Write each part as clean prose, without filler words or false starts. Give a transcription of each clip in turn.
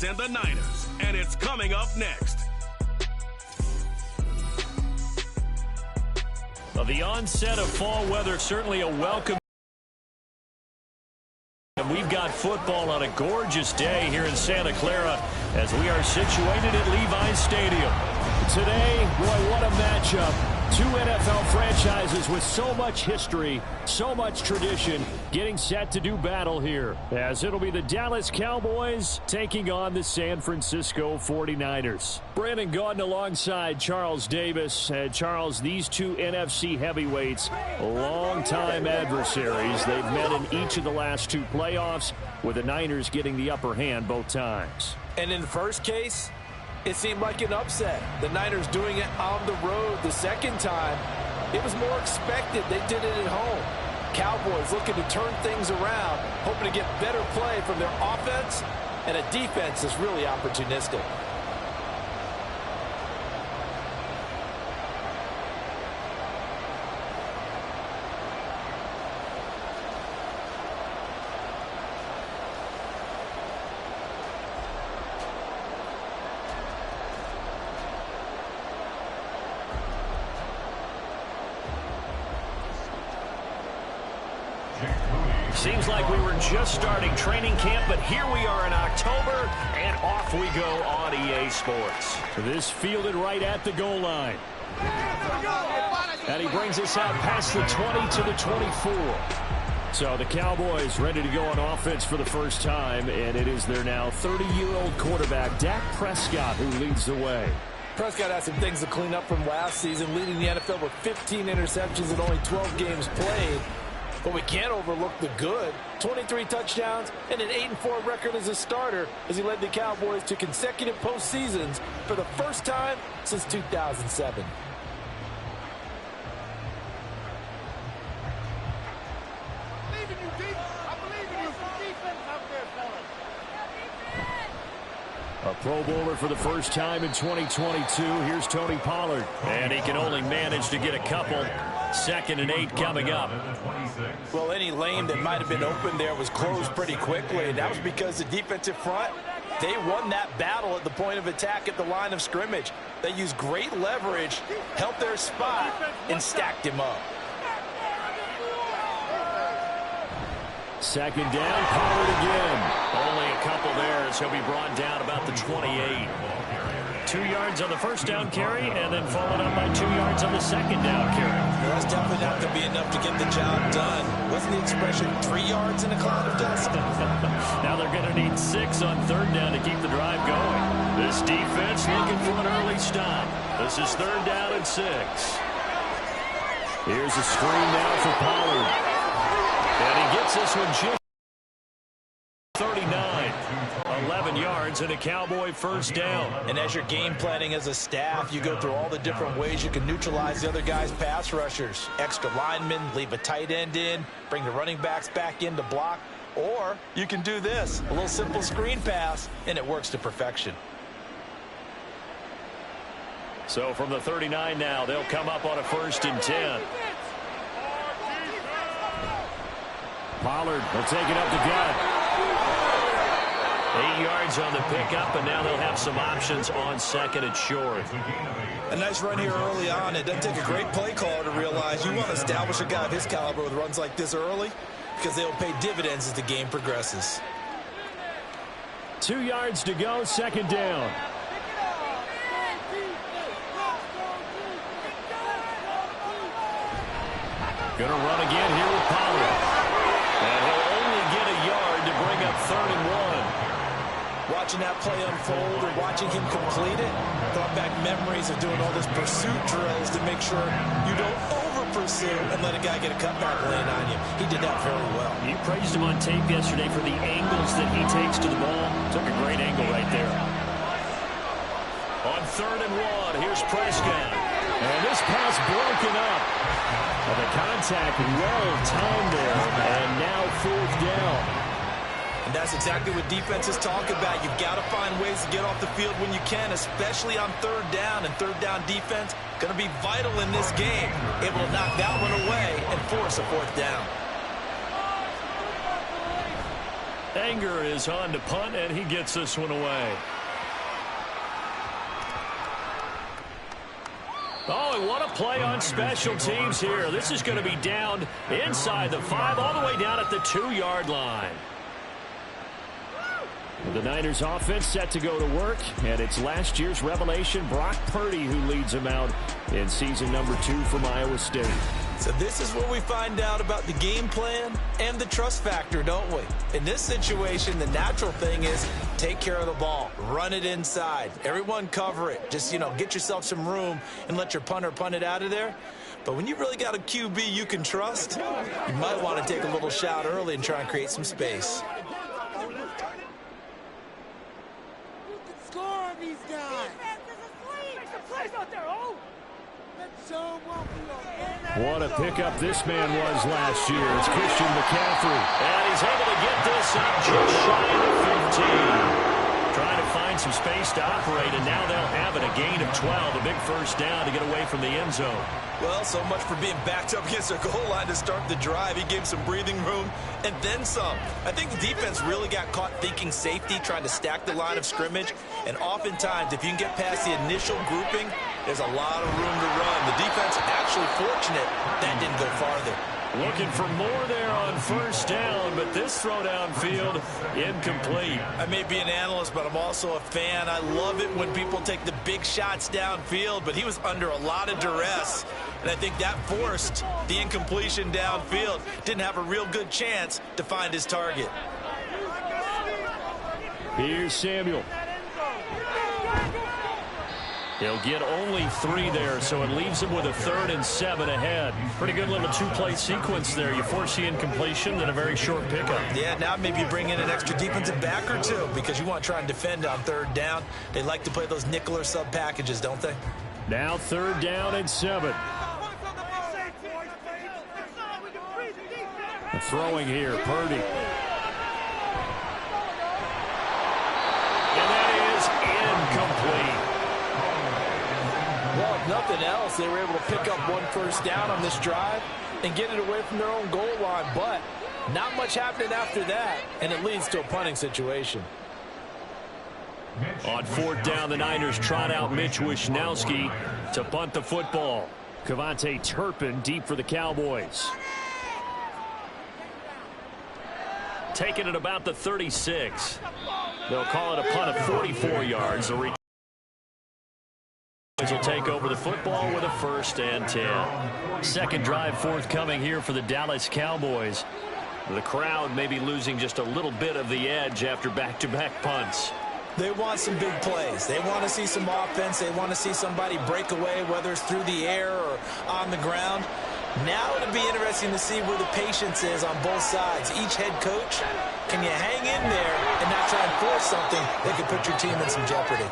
Cowboys and the Niners, and it's coming up next. Well, the onset of fall weather, certainly a welcome. And we've got football on a gorgeous day here in Santa Clara as we are situated at Levi's Stadium. Today, boy, what a matchup. Two NFL franchises with so much history, so much tradition, getting set to do battle here. As it'll be the Dallas Cowboys taking on the San Francisco 49ers. Brandon Gaudin alongside Charles Davis. Charles, these two NFC heavyweights, longtime adversaries. They've met in each of the last two playoffs, with the Niners getting the upper hand both times. And in the first case, it seemed like an upset. The Niners doing it on the road. The second time, it was more expected. They did it at home. Cowboys looking to turn things around, hoping to get better play from their offense and a defense that's really opportunistic. Seems like we were just starting training camp, but here we are in October, and off we go on EA Sports. This fielded right at the goal line. And he brings us out past the 20 to the 24. So the Cowboys ready to go on offense for the first time, and it is their now 30-year-old quarterback, Dak Prescott, who leads the way. Prescott has some things to clean up from last season, leading the NFL with 15 interceptions and only 12 games played. But we can't overlook the good. 23 touchdowns and an 8-4 record as a starter as he led the Cowboys to consecutive postseasons for the first time since 2007. A Pro Bowler for the first time in 2022. Here's Tony Pollard. And he can only manage to get a couple. 2nd and 8 coming up. Well, any lane that might have been open there was closed pretty quickly, and that was because the defensive front, they won that battle at the point of attack at the line of scrimmage. They used great leverage, held their spot, and stacked him up. 2nd down, Pollard again. Only a couple there as he'll be brought down about the 28. 2 yards on the first down carry, and then followed up by 2 yards on the second down carry. Well, that's definitely not going to be enough to get the job done. Wasn't the expression 3 yards in a cloud of dust? Now they're going to need 6 on 3rd down to keep the drive going. This defense looking for an early stop. This is 3rd down and 6. Here's a screen now for Pollard. And he gets this one just 39. 11 yards and a Cowboy first down. And as you're game planning as a staff, you go through all the different ways you can neutralize the other guy's pass rushers. Extra linemen, leave a tight end in, bring the running backs back in to block. Or you can do this, a little simple screen pass, and it works to perfection. So from the 39 now, they'll come up on a 1st and 10. Pollard will take it up the gut. 8 yards on the pickup, and now they'll have some options on 2nd and short. A nice run here early on. It doesn't take a great play caller to realize you want to establish a guy of his caliber with runs like this early because they will pay dividends as the game progresses. 2 yards to go, 2nd down. Gonna run again here with Pollard. And he'll only get a yard to bring up 3rd and 1. Watching that play unfold and watching him complete it brought back memories of doing all those pursuit drills to make sure you don't over-pursue and let a guy get a cutback lane on you. He did that very well. You praised him on tape yesterday for the angles that he takes to the ball. Took a great angle right there. On 3rd and 1, here's Prescott. And this pass broken up. Well, the contact well timed there, and now 4th down. And that's exactly what defenses talk about. You've got to find ways to get off the field when you can, especially on 3rd down. And 3rd down defense going to be vital in this game. Able to knock that one away and force a 4th down. Anger is on to punt, and he gets this one away. Oh, and what a play on special teams here. This is going to be down inside the 5, all the way down at the 2-yard line. The Niners offense set to go to work, and it's last year's revelation, Brock Purdy, who leads them out in season number 2 from Iowa State. So this is where we find out about the game plan and the trust factor, don't we? In this situation, the natural thing is take care of the ball, run it inside, everyone cover it. Just, get yourself some room and let your punter punt it out of there. But when you really got a QB you can trust, you might want to take a little shot early and try and create some space. What a pickup this man was last year. It's Christian McCaffrey. And he's able to get this up just shy of 15. Trying to find some space to operate, and now they'll have it. A gain of 12, a big first down to get away from the end zone. Well, so much for being backed up against their goal line to start the drive. He gave some breathing room and then some. I think the defense really got caught thinking safety, trying to stack the line of scrimmage. And oftentimes, if you can get past the initial grouping, there's a lot of room to run. The defense actually fortunate that didn't go farther. Looking for more there on first down, but this throw downfield incomplete. I may be an analyst, but I'm also a fan. I love it when people take the big shots downfield, but he was under a lot of duress, and I think that forced the incompletion downfield. Didn't have a real good chance to find his target. Here's Samuel. He'll get only 3 there, so it leaves him with a 3rd and 7 ahead. Pretty good little 2-play sequence there. You force the incompletion, then a very short pickup. Yeah, now maybe bring in an extra defensive back or 2 because you want to try and defend on 3rd down. They like to play those nickel or sub packages, don't they? Now 3rd down and 7. Throwing here, Purdy. And that is incomplete. Well, if nothing else, they were able to pick up 1 first down on this drive and get it away from their own goal line. But not much happening after that, and it leads to a punting situation. On 4th down, the Niners trot out Mitch Wishnowski to punt the football. Kevontae Turpin deep for the Cowboys. Taking it about the 36. They'll call it a punt of 44 yards. The will take over the football with a 1st and 10. Second drive forthcoming here for the Dallas Cowboys. The crowd may be losing just a little bit of the edge after back-to-back punts. They want some big plays. They want to see some offense. They want to see somebody break away, whether it's through the air or on the ground. Now it'll be interesting to see where the patience is on both sides. Each head coach, can you hang in there and not try and force something that could put your team in some jeopardy?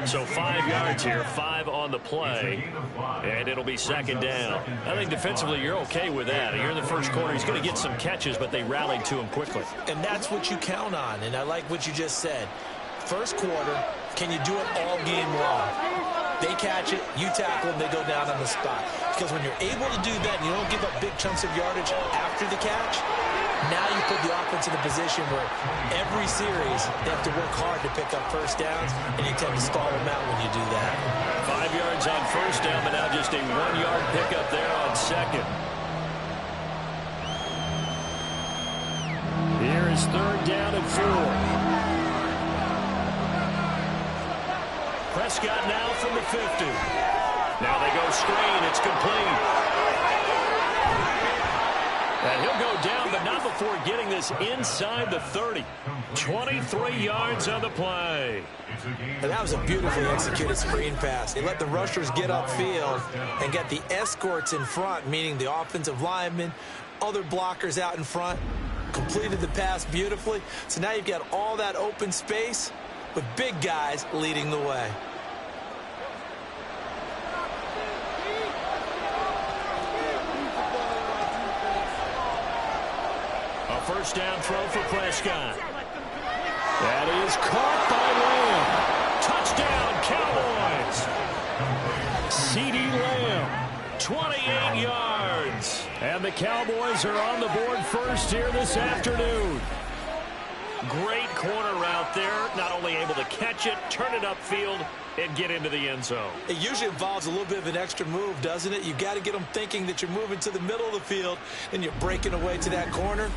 So 5 yards here, 5 on the play, and it'll be 2nd down. I think defensively you're okay with that. You're in the first quarter. He's going to get some catches, but they rallied to him quickly. And that's what you count on, and I like what you just said. First quarter, can you do it all game long? They catch it, you tackle them, they go down on the spot. Because when you're able to do that and you don't give up big chunks of yardage after the catch, now you put the offense in a position where every series they have to work hard to pick up first downs, and you tend to stall them out when you do that. 5 yards on first down, but now just a 1-yard pickup there on 2nd. Here is 3rd down and 4. Prescott now from the 50. Now they go screen. It's complete. And he'll go down, but not before getting this inside the 30. 23 yards on the play. And that was a beautifully executed screen pass. They let the rushers get upfield and get the escorts in front, meaning the offensive linemen, other blockers out in front. Completed the pass beautifully. So now you've got all that open space with big guys leading the way. A first down throw for Prescott. That is caught by Lamb. Touchdown, Cowboys. CeeDee Lamb, 28 yards. And the Cowboys are on the board first here this afternoon. Great corner route there. Not only able to catch it, turn it upfield, and get into the end zone. It usually involves a little bit of an extra move, doesn't it? You've got to get them thinking that you're moving to the middle of the field and you're breaking away to that corner.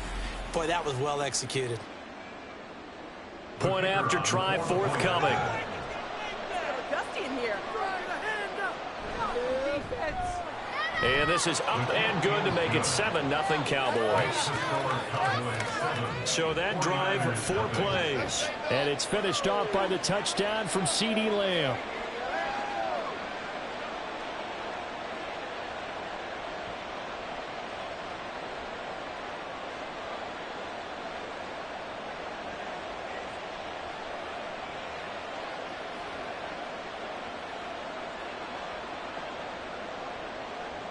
Boy, that was well executed. Point after try forthcoming. Dusty in here. And this is up and good to make it 7-0 Cowboys. So that drive, 4 plays. And it's finished off by the touchdown from CeeDee Lamb.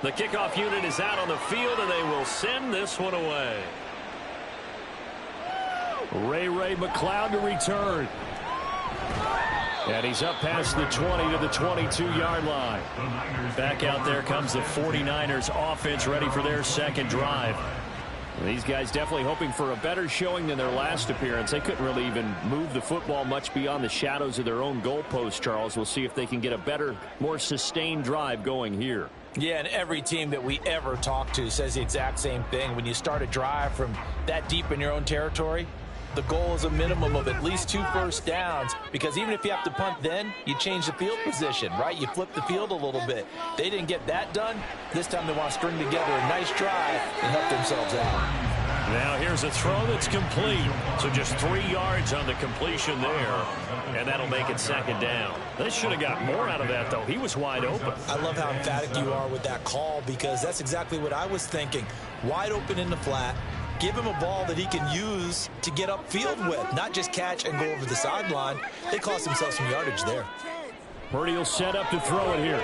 The kickoff unit is out on the field, and they will send this one away. Ray McCloud to return. And he's up past the 20 to the 22-yard line. Back out there comes the 49ers offense ready for their second drive. These guys definitely hoping for a better showing than their last appearance. They couldn't really even move the football much beyond the shadows of their own goalpost, Charles. We'll see if they can get a better, more sustained drive going here. Yeah, and every team that we ever talk to says the exact same thing. When you start a drive from that deep in your own territory, the goal is a minimum of at least 2 first downs, because even if you have to punt then, you change the field position, right? You flip the field a little bit. They didn't get that done. This time they want to string together a nice drive and help themselves out. Now here's a throw that's complete. So just 3 yards on the completion there, and that'll make it second down. They should have got more out of that, though. He was wide open. I love how emphatic you are with that call, because that's exactly what I was thinking. Wide open in the flat. Give him a ball that he can use to get upfield with, not just catch and go over the sideline. They cost themselves some yardage there. Purdy will set up to throw it here.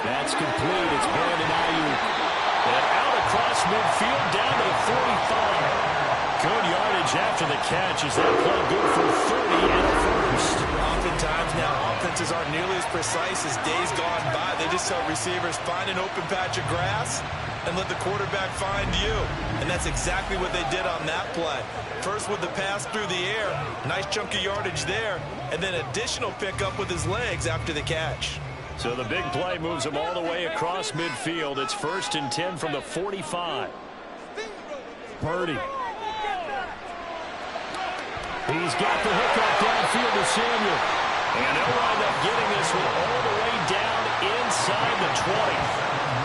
That's complete. It's Brandon Ayuk. And out across midfield down to the 45. Good yardage after the catch. Is that play good for 30 and a first? Oftentimes now, offenses aren't nearly as precise as days gone by. They just tell receivers, find an open patch of grass and let the quarterback find you. And that's exactly what they did on that play. First with the pass through the air, nice chunk of yardage there, and then additional pickup with his legs after the catch. So the big play moves him all the way across midfield. It's 1st and 10 from the 45. Purdy. He's got the hook up downfield to Samuel. And they'll wind up getting this one all the way down inside the 20.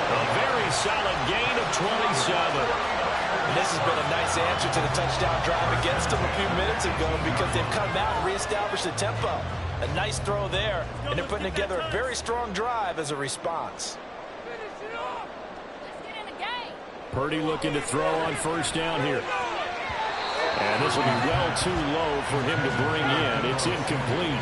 A very solid gain of 27. And this has been a nice answer to the touchdown drive against them a few minutes ago, because they've come out and reestablished the tempo. A nice throw there, and they're putting together a very strong drive as a response. Purdy looking to throw on first down here. And this will be well too low for him to bring in. It's incomplete.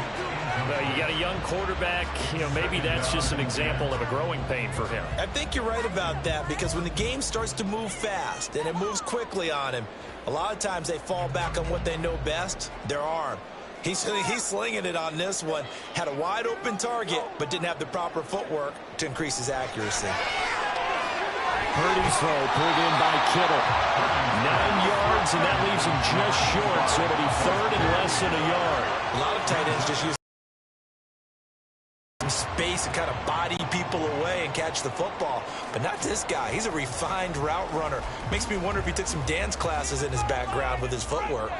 Well, you got a young quarterback. You know, maybe that's just an example of a growing pain for him. I think you're right about that, because when the game starts to move fast and it moves quickly on him, a lot of times they fall back on what they know best, their arm. He's slinging it on this one. Had a wide open target, but didn't have the proper footwork to increase his accuracy. Purdy's throw pulled in by Kittle. 9 yards, and that leaves him just short, so it'll be 3rd and less than a yard. A lot of tight ends just use some space and kind of body people away and catch the football, but not this guy. He's a refined route runner. Makes me wonder if he took some dance classes in his background with his footwork.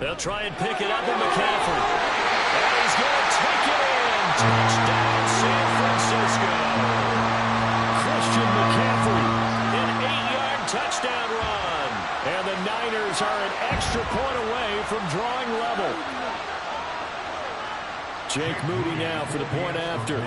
They'll try and pick it up with McCaffrey. And he's going to take it in. Touchdown, San Francisco. Christian McCaffrey. An 8-yard touchdown run. And the Niners are an extra point away from drawing level. Jake Moody now for the point after.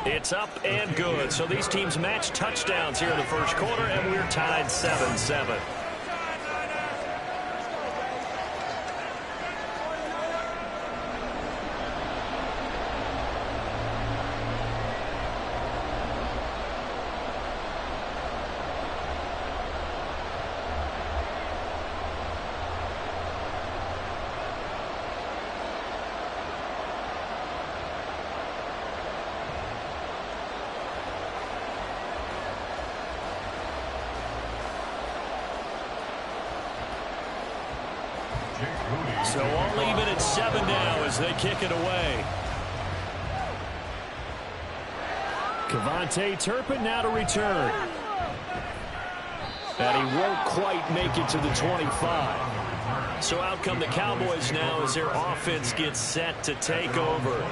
It's up and good. So these teams match touchdowns here in the first quarter, and we're tied 7-7. So all even at 7 now as they kick it away. Kevontae Turpin now to return. And he won't quite make it to the 25. So out come the Cowboys now as their offense gets set to take over.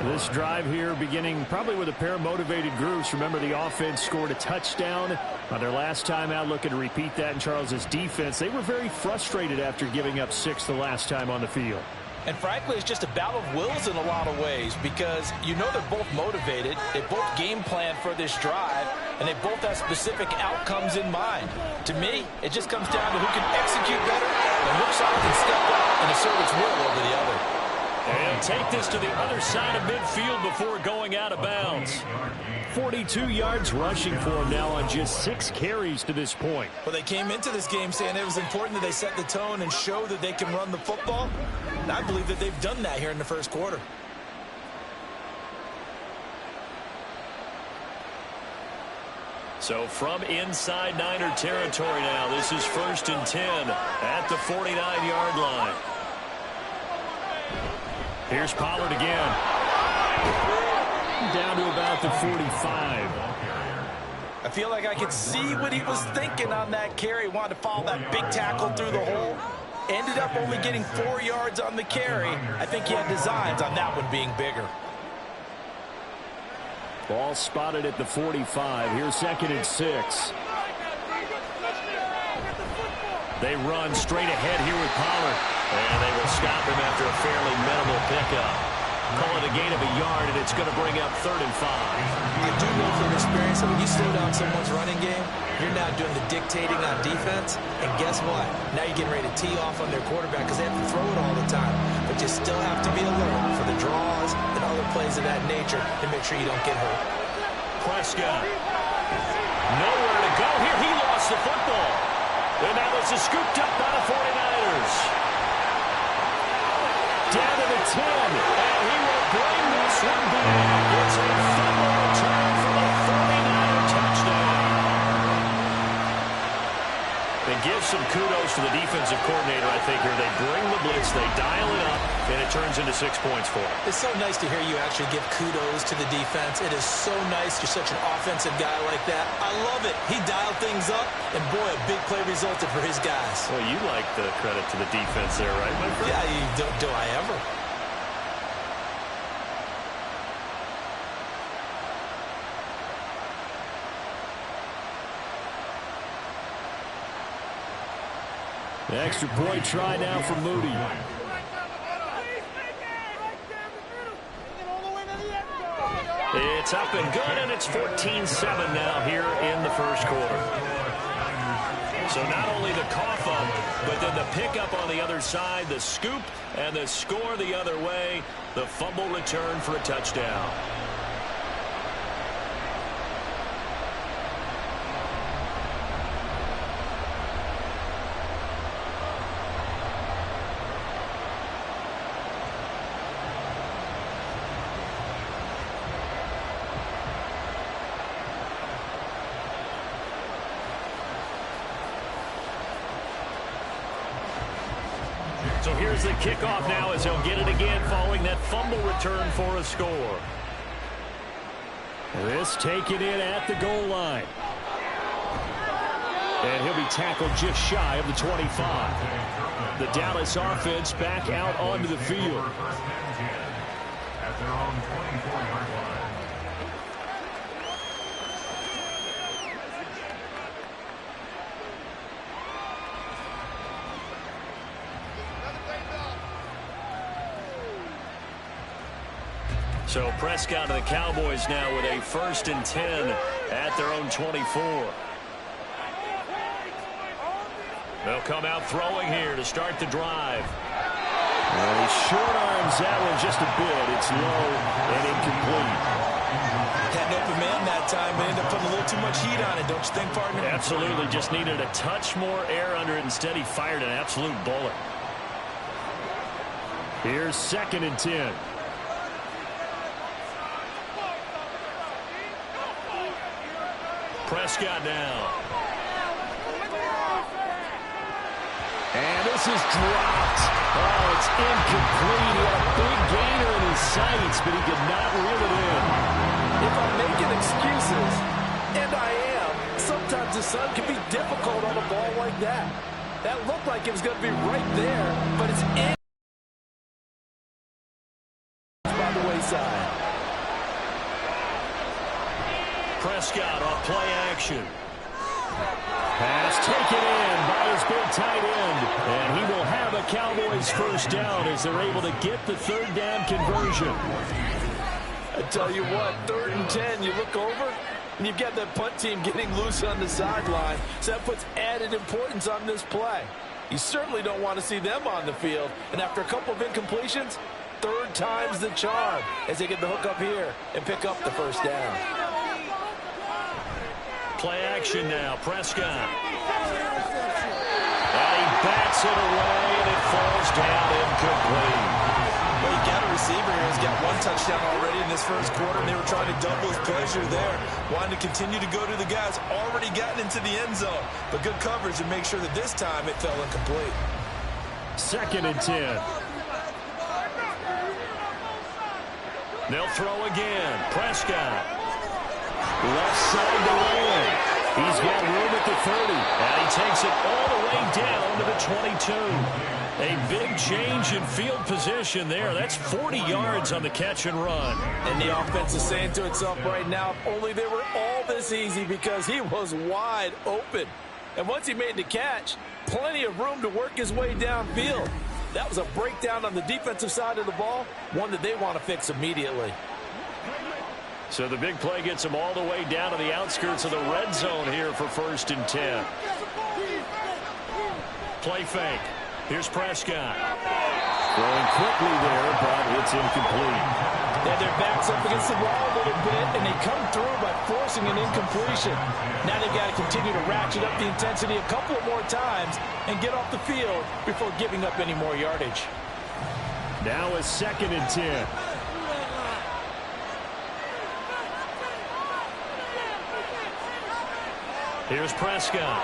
This drive here beginning probably with a pair of motivated groups. Remember, the offense scored a touchdown on their last time out, looking to repeat that in Charles's defense. They were very frustrated after giving up 6 the last time on the field. And frankly, it's just a battle of wills in a lot of ways because you know they're both motivated. They both game plan for this drive, and they both have specific outcomes in mind. To me, it just comes down to who can execute better and which side can step up and assert its will over the other. And take this to the other side of midfield before going out of bounds. 42 yards rushing for him now on just 6 carries to this point. Well, they came into this game saying it was important that they set the tone and show that they can run the football. And I believe that they've done that here in the first quarter. So from inside Niner territory now, this is 1st and 10 at the 49-yard line. Here's Pollard again. Down to about the 45. I feel like I could see what he was thinking on that carry. Wanted to follow that big tackle through the hole. Ended up only getting 4 yards on the carry. I think he had designs on that one being bigger. Ball spotted at the 45. Here's 2nd and 6. They run straight ahead here with Pollard. And they will stop him after a fairly minimal pickup. Call it a gain of a yard, and it's going to bring up 3rd and 5. I do know from experience that when you slow down someone's running game, you're now doing the dictating on defense. And guess what? Now you're getting ready to tee off on their quarterback because they have to throw it all the time. But you still have to be alert for the draws and other plays of that nature to make sure you don't get hurt. Prescott. Nowhere to go here. He lost the football. And now this is scooped up by the 49ers. Down to the 10. And he will bring this one back. It's a fumble return for the 49er touchdown. And give some kudos to the defensive coordinator, I think, here. They bring the blitz, they dial it up, and it turns into 6 points for them. It's so nice to hear you actually give kudos to the defense. It is so nice. You're such an offensive guy like that. I love it. He dialed things up, and boy, a big play resulted for his guys. Well, you like the credit to the defense there, right, my friend? Yeah, do I ever? The extra point try now for Moody. It's up and good, and it's 14-7 now here in the first quarter. So not only the cough up, but then the pickup on the other side, the scoop, and the score the other way, the fumble return for a touchdown. So here's the kickoff now as he'll get it again following that fumble return for a score. This taken in at the goal line. And he'll be tackled just shy of the 25. The Dallas offense back out onto the field. At their own 24-yard line. So Prescott and the Cowboys now with a 1st and 10 at their own 24. They'll come out throwing here to start the drive. Well, he short arms that one just a bit. It's low and incomplete. Had an open man that time, but ended up putting a little too much heat on it, don't you think, partner? Absolutely. Just needed a touch more air under it. Instead, he fired an absolute bullet. Here's 2nd and 10. Prescott now. And this is dropped. Oh, it's incomplete. He had a big gainer in his sights, but he could not reel it in. If I'm making excuses, and I am, sometimes the sun can be difficult on a ball like that. That looked like it was going to be right there, but it's in by the wayside. Prescott off play action. Pass taken in by his big tight end. And he will have a Cowboys first down as they're able to get the third down conversion. I tell you what, 3rd and 10, you look over, and you've got that punt team getting loose on the sideline. So that puts added importance on this play. You certainly don't want to see them on the field. And after a couple of incompletions, 3rd time's the charm as they get the hook up here and pick up the first down. Play action now, Prescott. And he bats it away, and it falls down incomplete. Well, you got a receiver here who's got 1 touchdown already in this first quarter, and they were trying to double his pleasure there. Wanting to continue to go to the guys already gotten into the end zone. But good coverage to make sure that this time it fell incomplete. 2nd and 10. They'll throw again. Prescott. Left side to Ryan. He's got room at the 30. And he takes it all the way down to the 22. A big change in field position there. That's 40 yards on the catch and run. And the offense is saying to itself right now, if only they were all this easy, because he was wide open. And once he made the catch, plenty of room to work his way downfield. That was a breakdown on the defensive side of the ball, one that they want to fix immediately. So the big play gets him all the way down to the outskirts of the red zone here for 1st and 10. Play fake. Here's Prescott. Throwing quickly there, but it's incomplete. And their backs up against the wall a little bit, and they come through by forcing an incompletion. Now they've got to continue to ratchet up the intensity a couple more times and get off the field before giving up any more yardage. Now a 2nd and 10. Here's Prescott.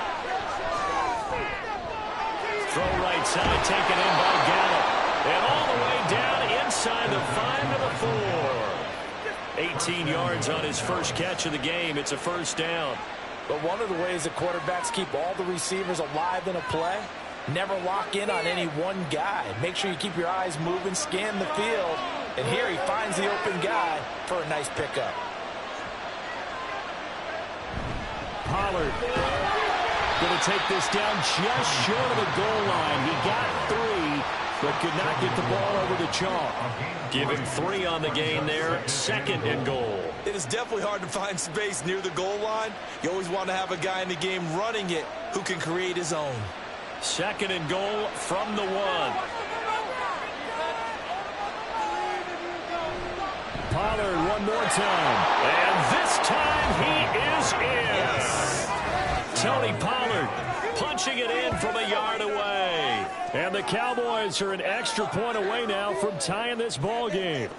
Throw right side, taken in by Gallup. And all the way down inside the 5 to the 4. 18 yards on his first catch of the game. It's a first down. But one of the ways the quarterbacks keep all the receivers alive in a play, never lock in on any one guy. Make sure you keep your eyes moving, scan the field. And here he finds the open guy for a nice pickup. Pollard going to take this down just short of the goal line. He got 3, but could not get the ball over the chalk. Give him 3 on the gain there. 2nd and goal. It is definitely hard to find space near the goal line. You always want to have a guy in the game running it who can create his own. 2nd and goal from the 1. Pollard one more time. And this time he is in. Yes. Tony Pollard punching it in from a yard away. And the Cowboys are an extra point away now from tying this ball game.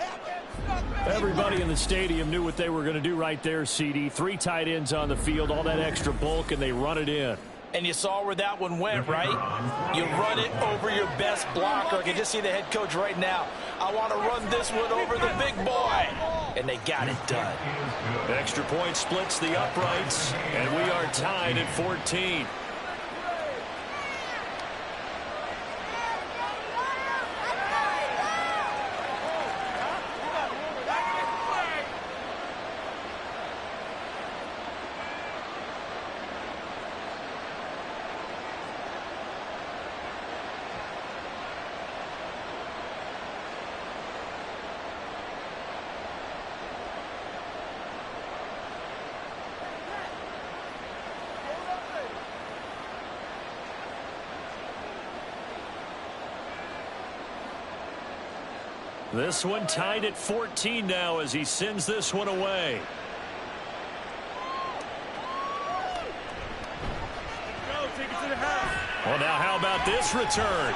Everybody in the stadium knew what they were going to do right there, CD. 3 tight ends on the field, all that extra bulk, and they run it in. And you saw where that one went, right? You run it over your best blocker. I can just see the head coach right now. I want to run this one over the big boy. And they got it done. Extra point splits the uprights, and we are tied at 14. This one tied at 14 now as he sends this one away. Well, now how about this return?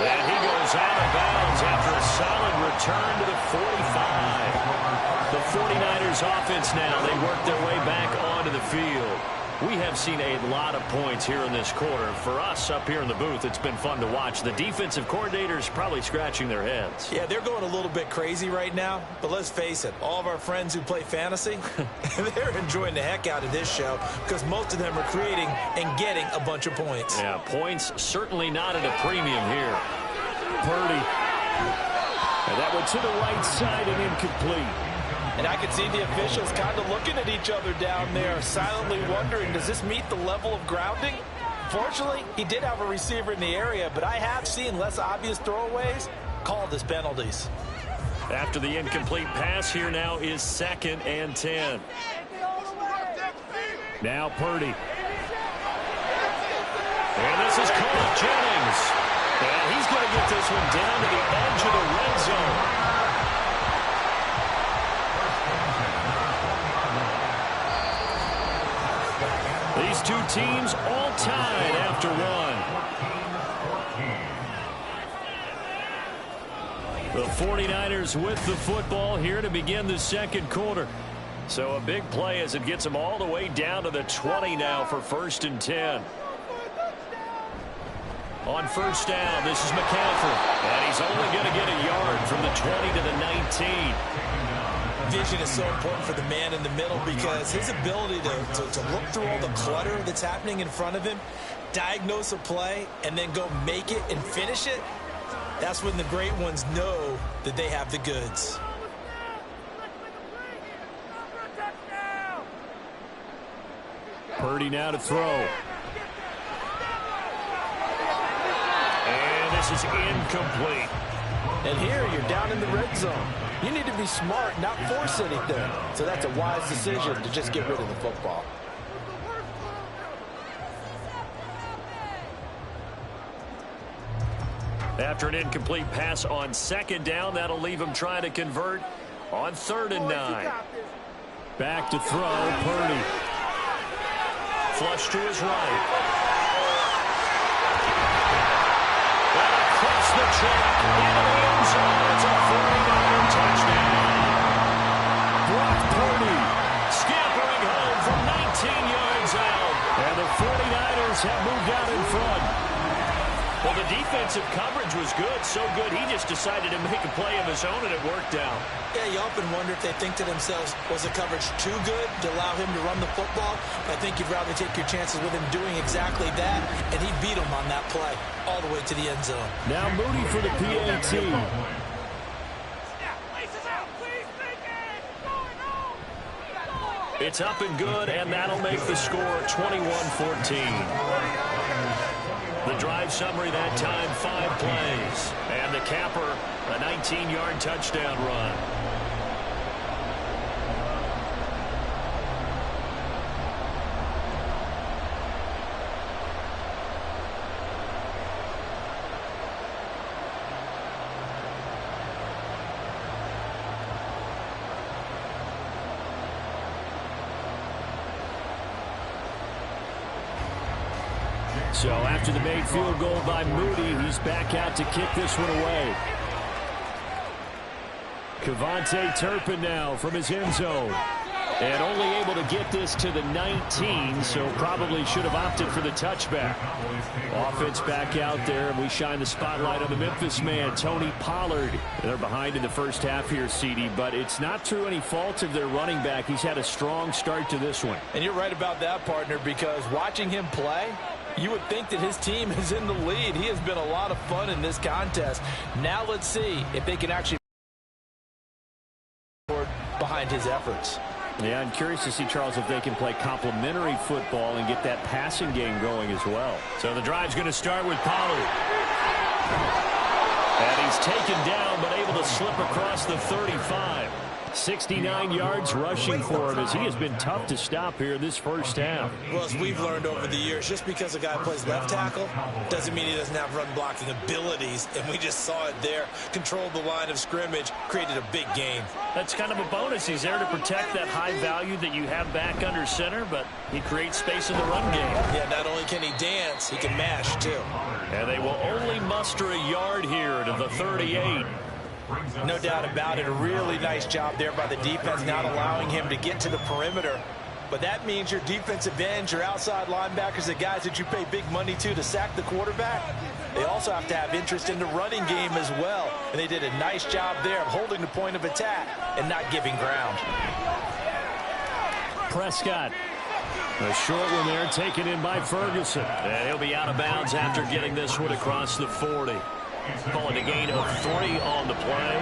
And he goes out of bounds after a solid return to the 45. The 49ers offense now, they work their way back onto the field. We have seen a lot of points here in this quarter. For us up here in the booth, it's been fun to watch. The defensive coordinators probably scratching their heads. Yeah, they're going a little bit crazy right now. But let's face it, all of our friends who play fantasy, they're enjoying the heck out of this show because most of them are creating and getting a bunch of points. Yeah, points certainly not at a premium here. Purdy. And that went to the right side and incomplete. And I can see the officials kind of looking at each other down there, silently wondering, does this meet the level of grounding? Fortunately, he did have a receiver in the area, but I have seen less obvious throwaways called as penalties. After the incomplete pass, here now is 2nd and 10. Now Purdy. And this is caught Jennings. And he's going to get this one down to the edge of the red zone. These two teams all tied after one. The 49ers with the football here to begin the second quarter. So a big play as it gets them all the way down to the 20 now for 1st and 10. On first down, this is McCaffrey. And he's only going to get a yard from the 20 to the 19. Vision is so important for the man in the middle because his ability to look through all the clutter that's happening in front of him, diagnose a play, and then go make it and finish it, that's when the great ones know that they have the goods. Purdy now to throw. And this is incomplete. And here you're down in the red zone. You need to be smart, not force anything. So that's a wise decision to just get rid of the football. After an incomplete pass on 2nd down, that'll leave him trying to convert on 3rd and 9. Back to throw, Purdy. Flush to his right. And across the track into the end zone. It's a 49er touchdown. Brock Purdy. Scampering home from 19 yards out. And the 49ers have moved out in front. Well, the defensive coverage was good, so good he just decided to make a play of his own, and it worked out. Yeah, you often wonder if they think to themselves, was the coverage too good to allow him to run the football? I think you'd rather take your chances with him doing exactly that, and he beat him on that play all the way to the end zone. Now Moody for the PAT. It's up and good, and that'll make the score 21-14. The drive summary that time, 5 plays. And the capper, a 19-yard touchdown run. So after the made field goal by Moody, he's back out to kick this one away. Kevontae Turpin now from his end zone. And only able to get this to the 19, so probably should have opted for the touchback. Offense back out there, and we shine the spotlight on the Memphis man, Tony Pollard. They're behind in the first half here, CD, but it's not through any fault of their running back. He's had a strong start to this one. And you're right about that, partner, because watching him play, you would think that his team is in the lead. He has been a lot of fun in this contest. Now let's see if they can actually behind his efforts. Yeah, I'm curious to see, Charles, if they can play complementary football and get that passing game going as well. So the drive's going to start with Pollard. And he's taken down, but able to slip across the 35. 69 yards rushing for him as he has been tough to stop here this first half. Well, as we've learned over the years, just because a guy plays left tackle doesn't mean he doesn't have run blocking abilities, and we just saw it there. Controlled the line of scrimmage, created a big gain. That's kind of a bonus. He's there to protect that high value that you have back under center, but he creates space in the run game. Yeah, not only can he dance, he can mash, too. And they will only muster a yard here to the 38. No doubt about it. A really nice job there by the defense, not allowing him to get to the perimeter. But that means your defensive ends, your outside linebackers, the guys that you pay big money to sack the quarterback, they also have to have interest in the running game as well. And they did a nice job there of holding the point of attack and not giving ground. Prescott. A short one there taken in by Ferguson. And he'll be out of bounds after getting this one across the 40. Calling a gain of 3 on the play.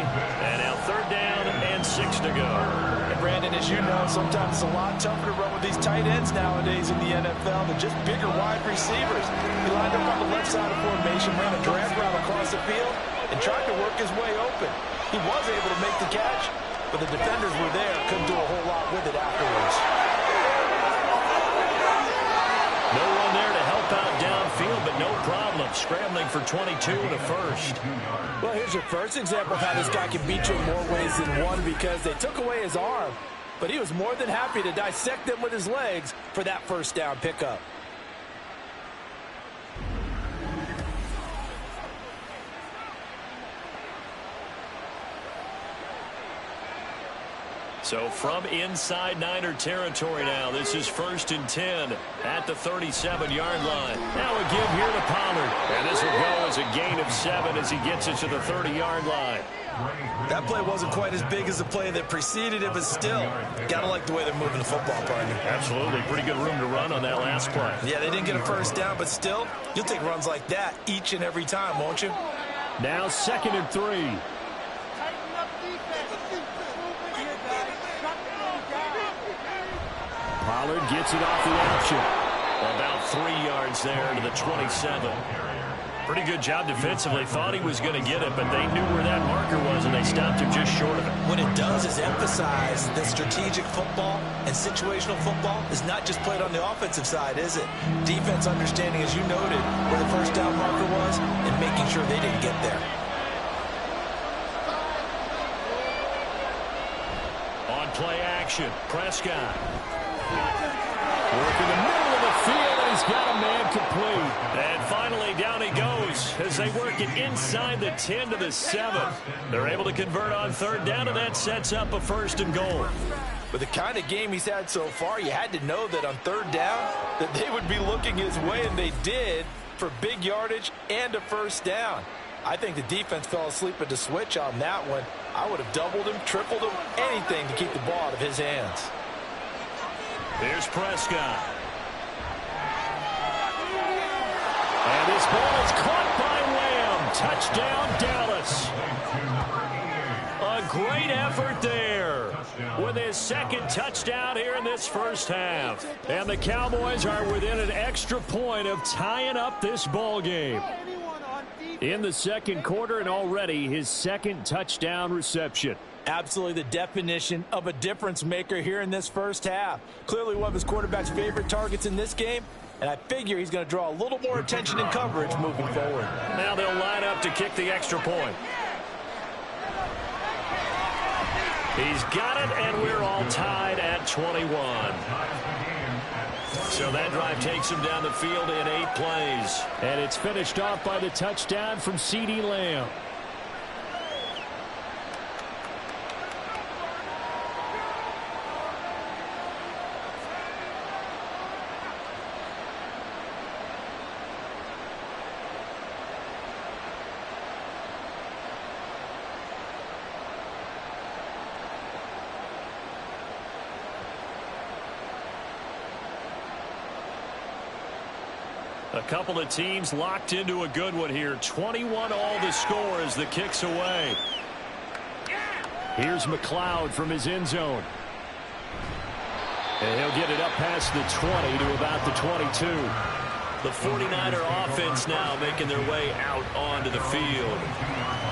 And now 3rd down and 6 to go. And Brandon, as you know, sometimes it's a lot tougher to run with these tight ends nowadays in the NFL than just bigger wide receivers. He lined up on the left side of formation, ran a drag route across the field, and tried to work his way open. He was able to make the catch, but the defenders were there, couldn't do a whole lot with it afterwards. No one there to help out downfield, but no problem. Scrambling for 22 and a first. Well, here's your first example of how this guy can beat you in more ways than one, because they took away his arm, but he was more than happy to dissect them with his legs for that first down pickup. So from inside Niner territory now, this is 1st and 10 at the 37-yard line. Now a give here to Pollard. And this will go as a gain of 7 as he gets it to the 30-yard line. That play wasn't quite as big as the play that preceded it, but still, got to like the way they're moving the football, partner. Absolutely. Pretty good room to run on that last play. Yeah, they didn't get a first down, but still, you'll take runs like that each and every time, won't you? Now 2nd and 3. Pollard gets it off the option. About 3 yards there to the 27. Pretty good job defensively. Thought he was going to get it, but they knew where that marker was, and they stopped him just short of it. What it does is emphasize that strategic football and situational football is not just played on the offensive side, is it? Defense understanding, as you noted, where the first down marker was and making sure they didn't get there. On play action, Prescott. Work in the middle of the field, and he's got a man complete. And finally, down he goes as they work it inside the 10 to the 7. They're able to convert on 3rd down, and that sets up a 1st and goal. With the kind of game he's had so far, you had to know that on 3rd down that they would be looking his way, and they did, for big yardage and a 1st down. I think the defense fell asleep at the switch on that one. I would have doubled him, tripled him, anything to keep the ball out of his hands. Here's Prescott. And this ball is caught by Lamb. Touchdown, Dallas. A great effort there with his 2nd touchdown here in this first half. And the Cowboys are within an extra point of tying up this ball game. In the 2nd quarter, and already his 2nd touchdown reception. Absolutely the definition of a difference maker here in this first half. Clearly one of his quarterback's favorite targets in this game, and I figure he's going to draw a little more attention and coverage moving forward. Now they'll line up to kick the extra point. He's got it, and we're all tied at 21. So that drive takes him down the field in 8 plays. And it's finished off by the touchdown from CeeDee Lamb. A couple of teams locked into a good one here. 21 all the score as the kick's away. Here's McLeod from his end zone. And he'll get it up past the 20 to about the 22. The 49er offense now making their way out onto the field.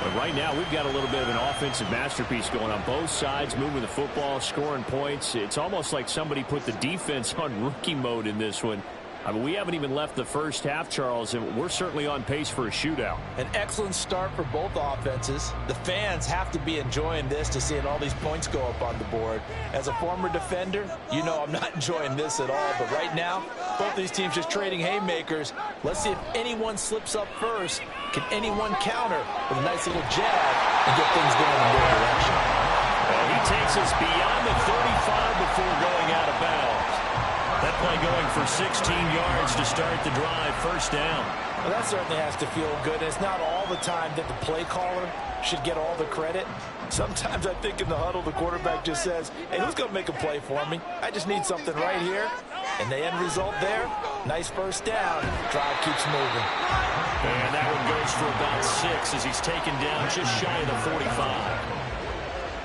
But right now we've got a little bit of an offensive masterpiece going on both sides, moving the football, scoring points. It's almost like somebody put the defense on rookie mode in this one. I mean, we haven't even left the first half, Charles, and we're certainly on pace for a shootout. An excellent start for both offenses. The fans have to be enjoying this to seeing all these points go up on the board. As a former defender, you know I'm not enjoying this at all. But right now, both these teams just trading haymakers. Let's see if anyone slips up first. Can anyone counter with a nice little jab and get things going in their direction? And he takes us beyond the 35 before going out of bounds. 16 yards to start the drive. First down. Well, that certainly has to feel good. It's not all the time that the play caller should get all the credit. Sometimes I think in the huddle, the quarterback just says, hey, who's going to make a play for me? I just need something right here. And the end result there, nice first down. Drive keeps moving. And that one goes for about 6 as he's taken down just shy of the 45.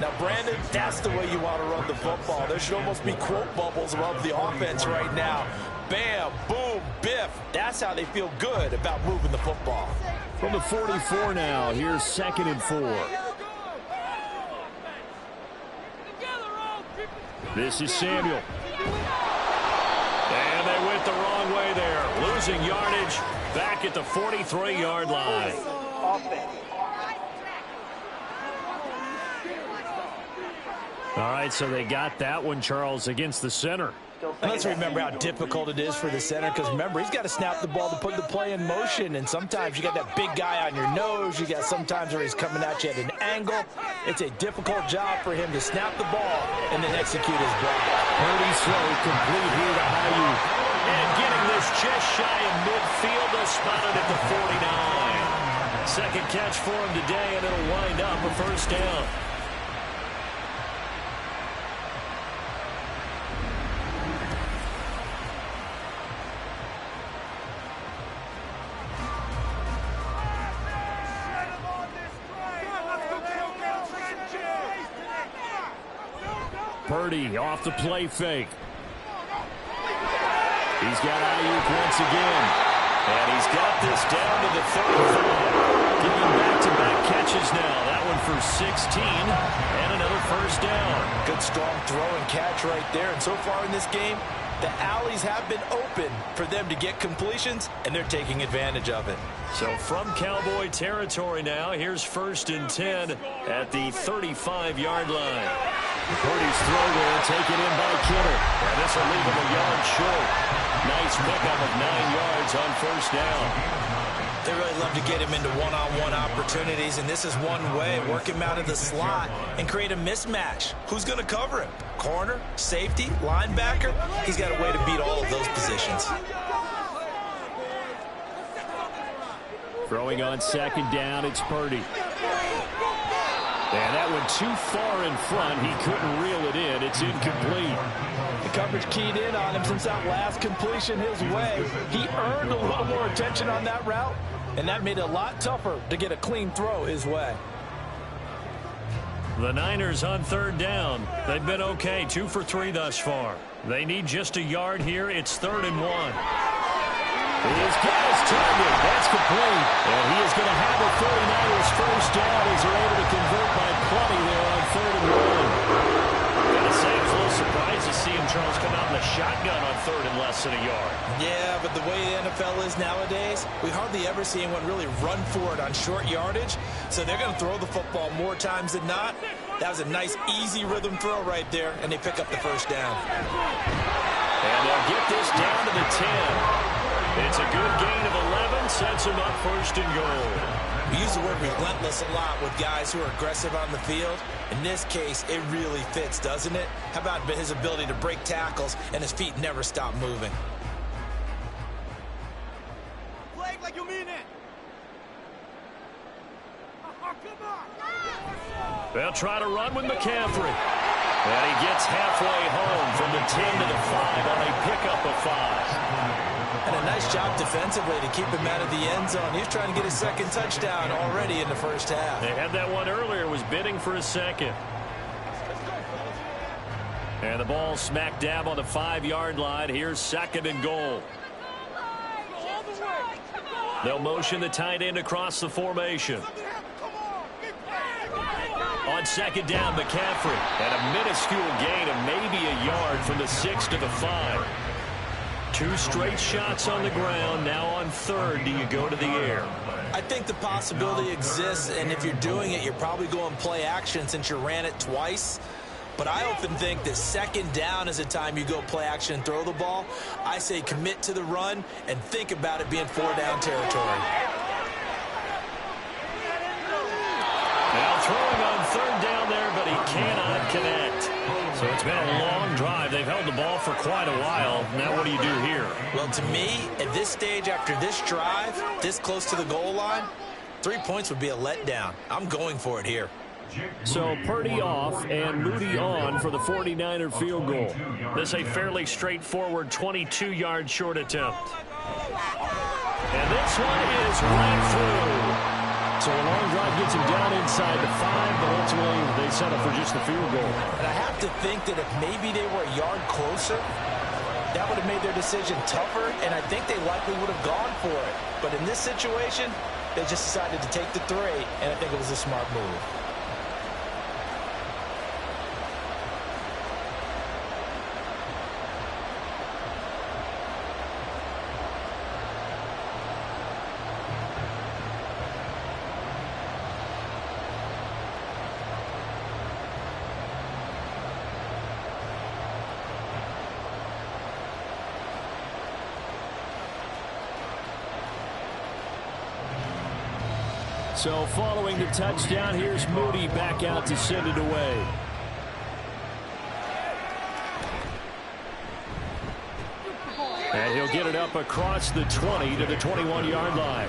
Now, Brandon, that's the way you want to run the football. There should almost be quote bubbles above the offense right now. Bam, boom, biff. That's how they feel good about moving the football. From the 44 now, here's 2nd and 4. This is Samuel. And they went the wrong way there. Losing yardage back at the 43-yard line. All right, so they got that one, Charles, against the center. Let's remember how difficult it is for the center, because remember, he's got to snap the ball to put the play in motion, and sometimes you got that big guy on your nose. You got sometimes where he's coming at you at an angle. It's a difficult job for him to snap the ball and then execute his block. Purdy's throw complete here to Ayuk. And getting this just shy of midfield, they'll spot it at the 49. Second catch for him today, and it'll wind up a first down. Purdy off the play fake. He's got Ayuk once again. And he's got this down to the 35. Giving back-to-back catches now. That one for 16 and another first down. Good strong throw and catch right there. And so far in this game, the alleys have been open for them to get completions, and they're taking advantage of it. So from Cowboy territory now, here's 1st and 10 at the 35-yard line. Purdy's throw there, taken in by Kittle. And this will leave him a yard short. Nice pickup of 9 yards on first down. They really love to get him into one-on-one opportunities, and this is one way. Work him out of the slot and create a mismatch. Who's going to cover him? Corner, safety, linebacker? He's got a way to beat all of those positions. Throwing on 2nd down, it's Purdy. And that one too far in front. He couldn't reel it in. It's incomplete. The coverage keyed in on him since that last completion his way. He earned a little more attention on that route, and that made it a lot tougher to get a clean throw his way. The Niners on 3rd down. They've been okay, 2 for 3 thus far. They need just a yard here. It's 3rd and 1. He's got his target. That's complete. And he is going to have the 49ers first down as they're able to convert by plenty there on 3rd and 1. Gotta say, I was a little surprised to see him, Charles, come out in the shotgun on 3rd and less than a yard. Yeah, but the way the NFL is nowadays, we hardly ever see anyone really run for it on short yardage. So they're going to throw the football more times than not. That was a nice, easy rhythm throw right there, and they pick up the first down. And they'll get this down to the 10. It's a good gain of 11, sets him up 1st and goal. We use the word relentless a lot with guys who are aggressive on the field. In this case, it really fits, doesn't it? How about his ability to break tackles and his feet never stop moving? Play like you mean it. They'll try to run with McCaffrey. And he gets halfway home from the 10 to the 5 on a pickup of 5. And a nice job defensively to keep him out of the end zone. He's trying to get his 2nd touchdown already in the first half. They had that one earlier, was bidding for a 2nd. And the ball smack dab on the 5-yard line. Here's 2nd and goal. They'll motion the tight end across the formation. On 2nd down, McCaffrey. And a minuscule gain of maybe a yard from the 6 to the 5. 2 straight shots on the ground. Now on 3rd, do you go to the air? I think the possibility exists, and if you're doing it, you're probably going play action since you ran it twice. But I often think that 2nd down is the time you go play action and throw the ball. I say commit to the run and think about it being 4-down territory. Now throwing on 3rd down there, but he cannot connect. So it's been a long drive. They've held the ball for quite a while. Now what do you do here? Well, to me, at this stage, after this drive, this close to the goal line, 3 points would be a letdown. I'm going for it here. So Purdy off and Moody on for the 49er field goal. This is a fairly straightforward 22-yard short attempt. And this one is right through. So a long drive gets him down inside the 5, but ultimately they settle for just the field goal. And I have to think that if maybe they were a yard closer, that would have made their decision tougher, and I think they likely would have gone for it. But in this situation, they just decided to take the 3, and I think it was a smart move. So following the touchdown, here's Moody back out to send it away. And he'll get it up across the 20 to the 21-yard line.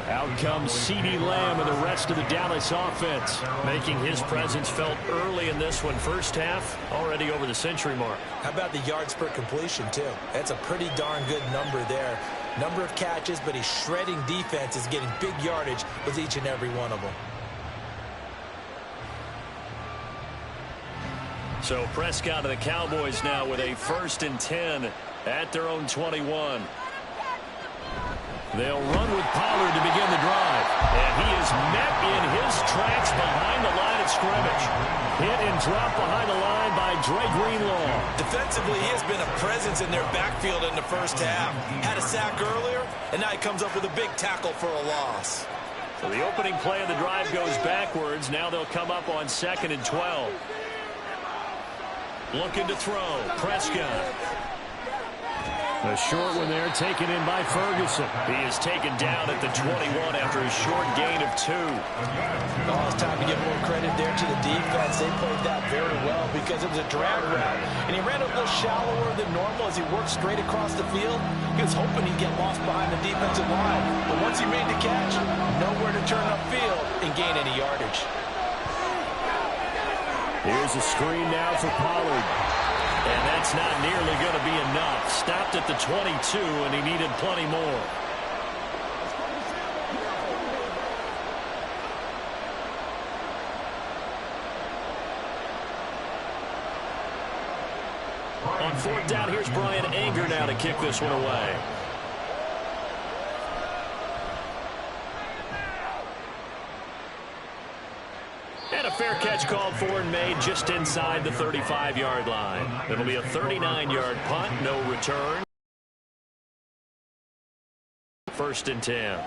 Out comes CeeDee Lamb and the rest of the Dallas offense, making his presence felt early in this one. First half, already over the century mark. How about the yards per completion, too? That's a pretty darn good number there. Number of catches, but he's shredding defenses, getting big yardage with each and every one of them. So Prescott and the Cowboys now with a 1st and 10 at their own 21. They'll run with Pollard to begin the drive. And he is met in his tracks behind the line of scrimmage. Hit and dropped behind the line by Dre Greenlaw. Defensively, he has been a presence in their backfield in the first half. Had a sack earlier, and now he comes up with a big tackle for a loss. So the opening play of the drive goes backwards. Now they'll come up on 2nd and 12. Looking to throw. Prescott. A short one there taken in by Ferguson. He is taken down at the 21 after a short gain of 2. Oh, it's time to give more credit there to the defense. They played that very well because it was a drag route. And he ran a little shallower than normal as he worked straight across the field. He was hoping he'd get lost behind the defensive line. But once he made the catch, nowhere to turn upfield and gain any yardage. Here's a screen now for Pollard. And that's not nearly going to be enough. Stopped at the 22, and he needed plenty more. On 4th down, here's Brian Anger now to kick this one away. And a fair catch called for and made just inside the 35-yard line. It'll be a 39-yard punt, no return. 1st and 10.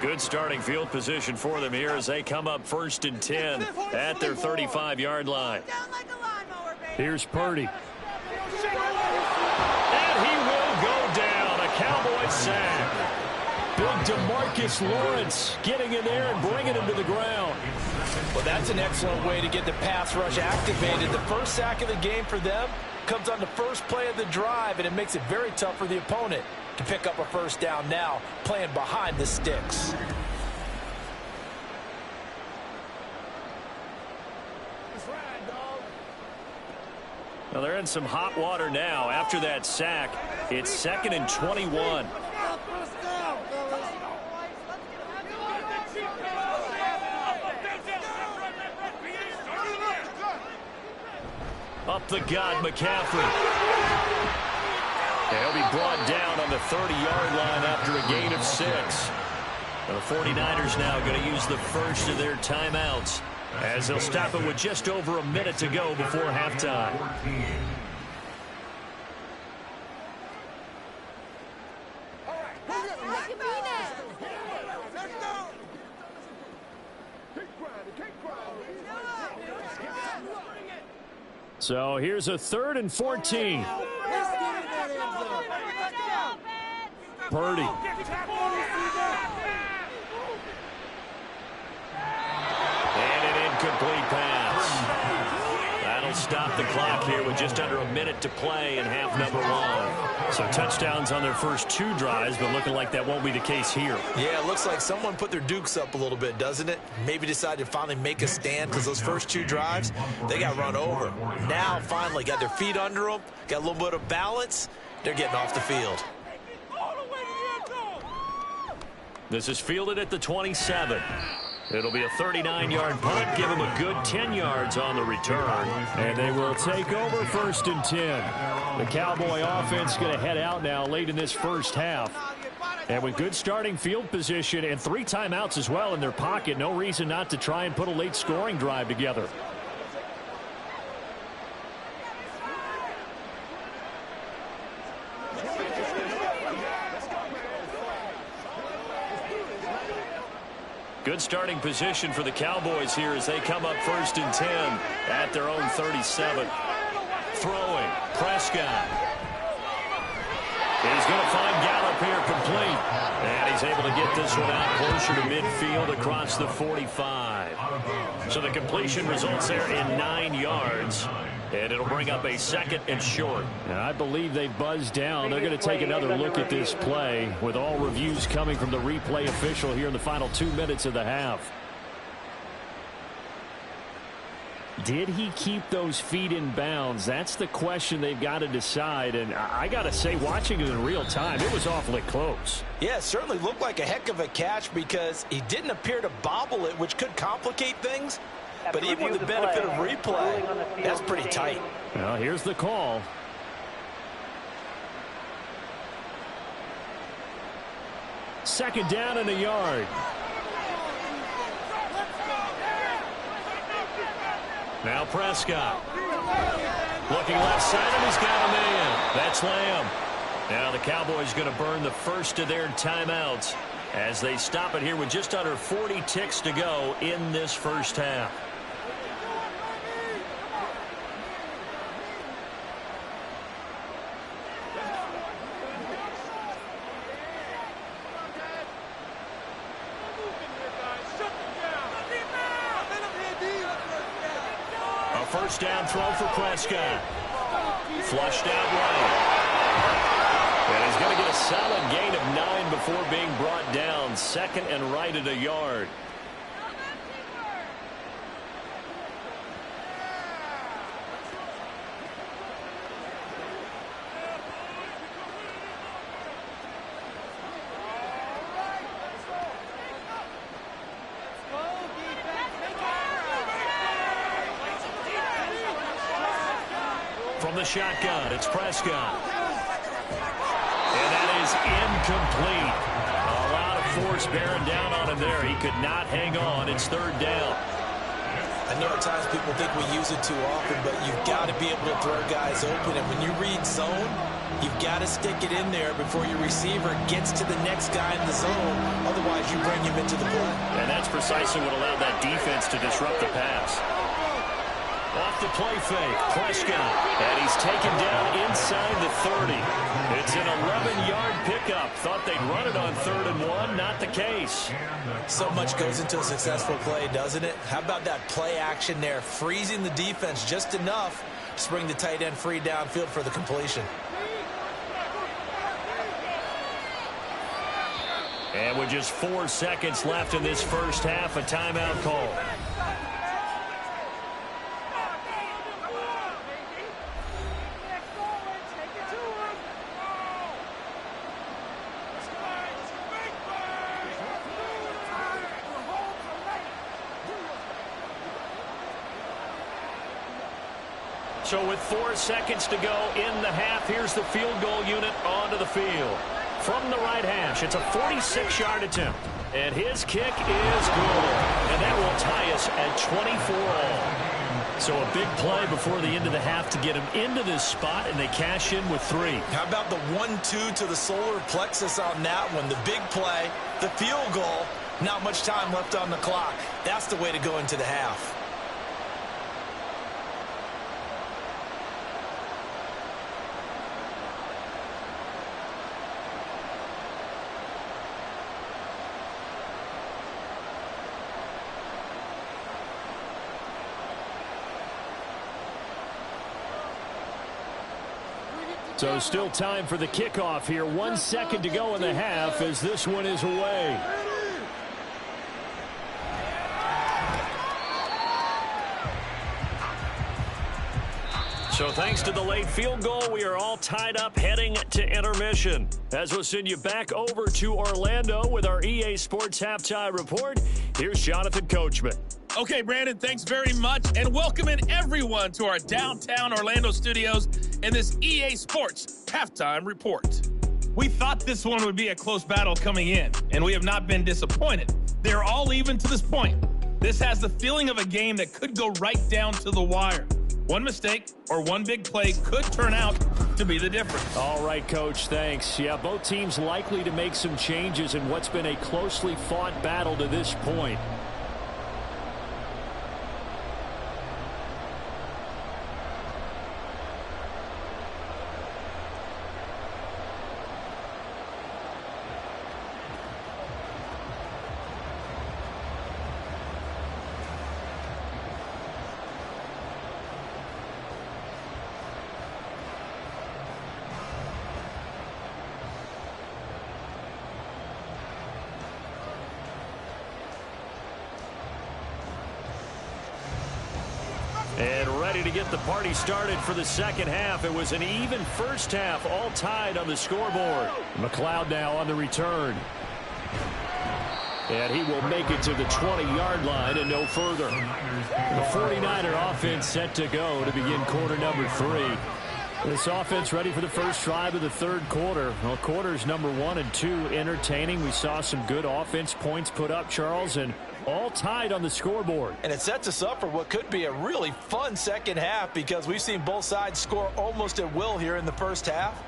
Good starting field position for them here as they come up 1st and 10 at their 35-yard line. Here's Purdy. And he will go down. A Cowboys sack. Big DeMarcus Lawrence getting in there and bringing him to the ground. Well, that's an excellent way to get the pass rush activated. The first sack of the game for them comes on the first play of the drive, and it makes it very tough for the opponent to pick up a 1st down now, playing behind the sticks. Well, they're in some hot water now. After that sack, it's 2nd and 21. Up the gut, McCaffrey. He'll be brought down on the 30-yard line after a gain of 6. The 49ers now going to use the first of their timeouts as they'll stop it with just over a minute to go before halftime. So here's a 3rd and 14. Purdy. And an incomplete pass. That'll stop the clock here with just under a minute to play in half number 1. So touchdowns on their first 2 drives, but looking like that won't be the case here. Yeah, it looks like someone put their dukes up a little bit, doesn't it? Maybe decided to finally make a stand because those first 2 drives, they got run over. Now, finally, got their feet under them, got a little bit of balance. They're getting off the field. This is fielded at the 27. It'll be a 39-yard punt. Give them a good 10 yards on the return. And they will take over 1st and 10. The Cowboy offense going to head out now late in this first half. And with good starting field position and 3 timeouts as well in their pocket, no reason not to try and put a late scoring drive together. Good starting position for the Cowboys here as they come up 1st and 10 at their own 37. Throwing, Prescott. He's going to find Gallup here complete. And he's able to get this one out closer to midfield across the 45. So the completion results there in 9 yards. And it'll bring up a 2nd and short. And I believe they buzzed down. They're going to take another look at this play with all reviews coming from the replay official here in the final 2 minutes of the half. Did he keep those feet in bounds? That's the question they've got to decide. And I got to say, watching it in real time, it was awfully close. Yeah, it certainly looked like a heck of a catch because he didn't appear to bobble it, which could complicate things. But even with the benefit of replay, that's pretty tight. Well, here's the call. Second down and a yard. Now Prescott. Looking left side, and he's got him in. That's Lamb. Now the Cowboys going to burn the first of their timeouts as they stop it here with just under 40 ticks to go in this first half. First down throw for Prescott. Flushed out right. And he's going to get a solid gain of 9 before being brought down. 2nd and right at a yard. From the shotgun, it's Prescott. And that is incomplete. A lot of force bearing down on him there. He could not hang on. It's 3rd down. I know at times people think we use it too often, but you've got to be able to throw guys open. And when you read zone, you've got to stick it in there before your receiver gets to the next guy in the zone. Otherwise, you bring him into the play. And that's precisely what allowed that defense to disrupt the pass. Off the play fake, Prescott, and he's taken down inside the 30. It's an 11-yard pickup. Thought they'd run it on 3rd and 1. Not the case. So much goes into a successful play, doesn't it? How about that play action there, freezing the defense just enough to bring the tight end free downfield for the completion. And with just 4 seconds left in this first half, a timeout call. So with 4 seconds to go in the half, here's the field goal unit onto the field. From the right hash, it's a 46-yard attempt. And his kick is good. And that will tie us at 24 all. So a big play before the end of the half to get him into this spot, and they cash in with 3. How about the 1-2 to the solar plexus on that one? The big play, the field goal, not much time left on the clock. That's the way to go into the half. So still time for the kickoff here. 1 second to go in the half as this one is away. So thanks to the late field goal, we are all tied up heading to intermission. As we'll send you back over to Orlando with our EA Sports Halftime Report, here's Jonathan Coachman. Okay, Brandon, thanks very much, and welcome in everyone to our downtown Orlando studios in this EA Sports Halftime Report. We thought this one would be a close battle coming in, and we have not been disappointed. They're all even to this point. This has the feeling of a game that could go right down to the wire. One mistake or one big play could turn out to be the difference. All right, Coach, thanks. Yeah, both teams likely to make some changes in what's been a closely fought battle to this point. And ready to get the party started for the second half. It was an even first half, all tied on the scoreboard. McLeod now on the return. And he will make it to the 20-yard line and no further. The 49er offense set to go to begin quarter number 3. This offense ready for the first drive of the third quarter. Well, quarters number 1 and 2 entertaining. We saw some good offense points put up, Charles, and all tied on the scoreboard. And it sets us up for what could be a really fun second half because we've seen both sides score almost at will here in the first half.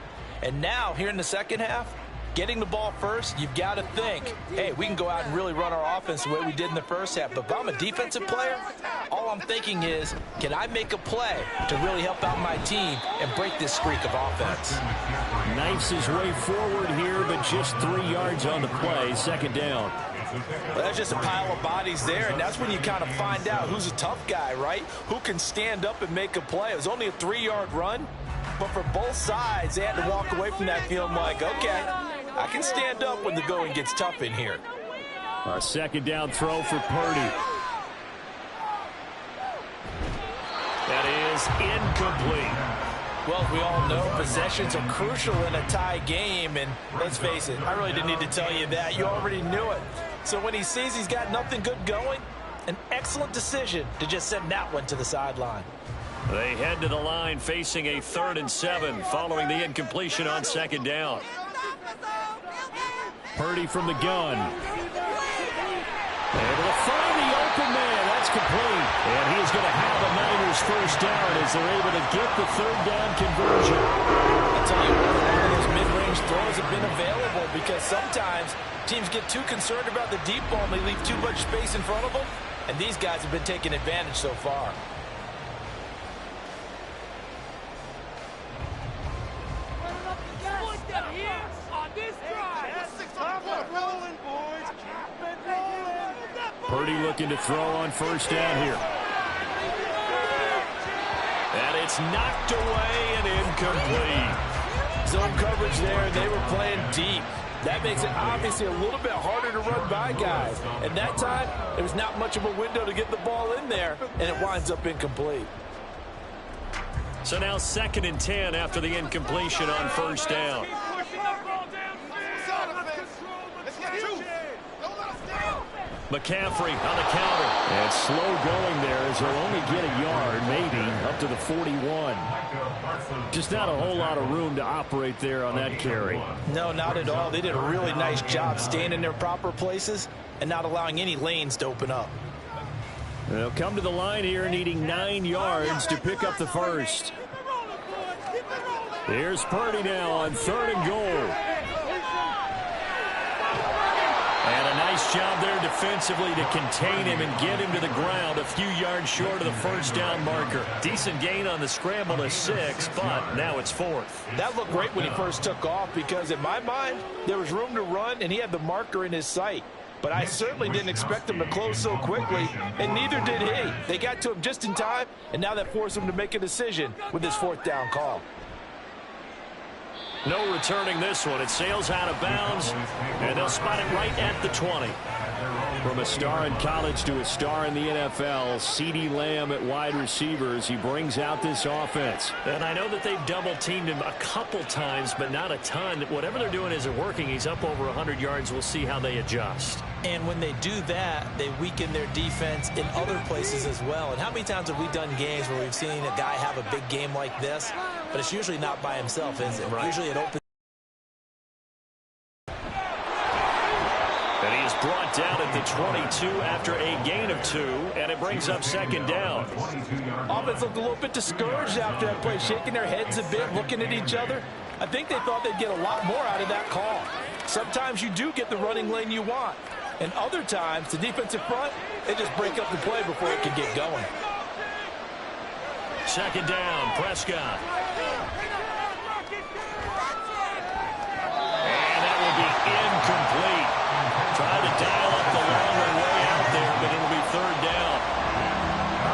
And now, here in the second half, getting the ball first, you've got to think, hey, we can go out and really run our offense the way we did in the first half. But if I'm a defensive player, all I'm thinking is, can I make a play to really help out my team and break this streak of offense? Knifes his way forward here, but just 3 yards on the play. Second down. Well, that's just a pile of bodies there, and that's when you kind of find out who's a tough guy, right? Who can stand up and make a play. It was only a 3-yard run, but for both sides, they had to walk away from that feeling like, okay, I can stand up when the going gets tough in here. A second down throw for Purdy. That is incomplete. Well, as we all know, possessions are crucial in a tie game, and let's face it, I really didn't need to tell you that. You already knew it. So when he sees he's got nothing good going, an excellent decision to just send that one to the sideline. They head to the line facing a 3rd and 7 following the incompletion on second down. Purdy from the gun. Able to find the open man. That's complete. And he's going to have the Niners first down as they're able to get the 3rd down conversion. I'll tell you what, a lot of those mid-range throws have been available because sometimes teams get too concerned about the deep ball and they leave too much space in front of them. And these guys have been taking advantage so far. Purdy looking to throw on first down here. And it's knocked away and incomplete. Zone coverage there, and they were playing deep. That makes it obviously a little bit harder to run by guys. And that time, there was not much of a window to get the ball in there, and it winds up incomplete. So now 2nd and 10 after the incompletion on first down. McCaffrey on the counter. And slow going there as he'll only get a yard, maybe, up to the 41. Just not a whole lot of room to operate there on that carry. No, not at all. They did a really nice job staying in their proper places and not allowing any lanes to open up. They'll come to the line here needing 9 yards to pick up the first. Here's Purdy now on 3rd and goal. And a nice job there defensively to contain him and get him to the ground a few yards short of the first down marker. Decent gain on the scramble to 6, but now it's 4th. That looked great when he first took off because in my mind, there was room to run and he had the marker in his sight. But I certainly didn't expect him to close so quickly, and neither did he. They got to him just in time, and now that forced him to make a decision with his 4th down call. No returning this one. It sails out of bounds, and they'll spot it right at the 20. From a star in college to a star in the NFL, CeeDee Lamb at wide receivers. He brings out this offense. And I know that they've double-teamed him a couple times, but not a ton. Whatever they're doing isn't working. He's up over 100 yards. We'll see how they adjust. And when they do that, they weaken their defense in other places as well. And how many times have we done games where we've seen a guy have a big game like this, but it's usually not by himself, is it? Right. Usually it opens. And he is brought down at the 22 after a gain of 2, and it brings up second down. Offense looked a little bit discouraged after that play, shaking their heads a bit, looking at each other. I think they thought they'd get a lot more out of that call. Sometimes you do get the running lane you want, and other times, the defensive front, they just break up the play before it can get going. Second down, Prescott. And that will be incomplete. Tried to dial up the longer way out there, but it'll be third down.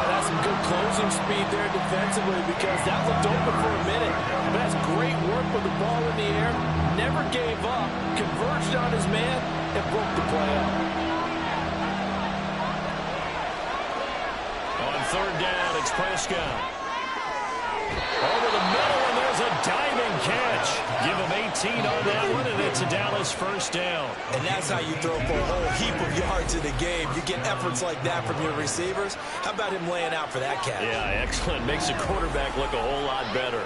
That's some good closing speed there defensively, because that looked open for a minute. But that's great work with the ball in the air. Never gave up, converged on his man, and broke the play up. On third down, it's Prescott. Over the middle, and there's a diving catch. Give him 18 on that one, and it's a Dallas first down. And that's how you throw for a whole heap of yards in the game. You get efforts like that from your receivers. How about him laying out for that catch? Yeah, excellent. Makes the quarterback look a whole lot better.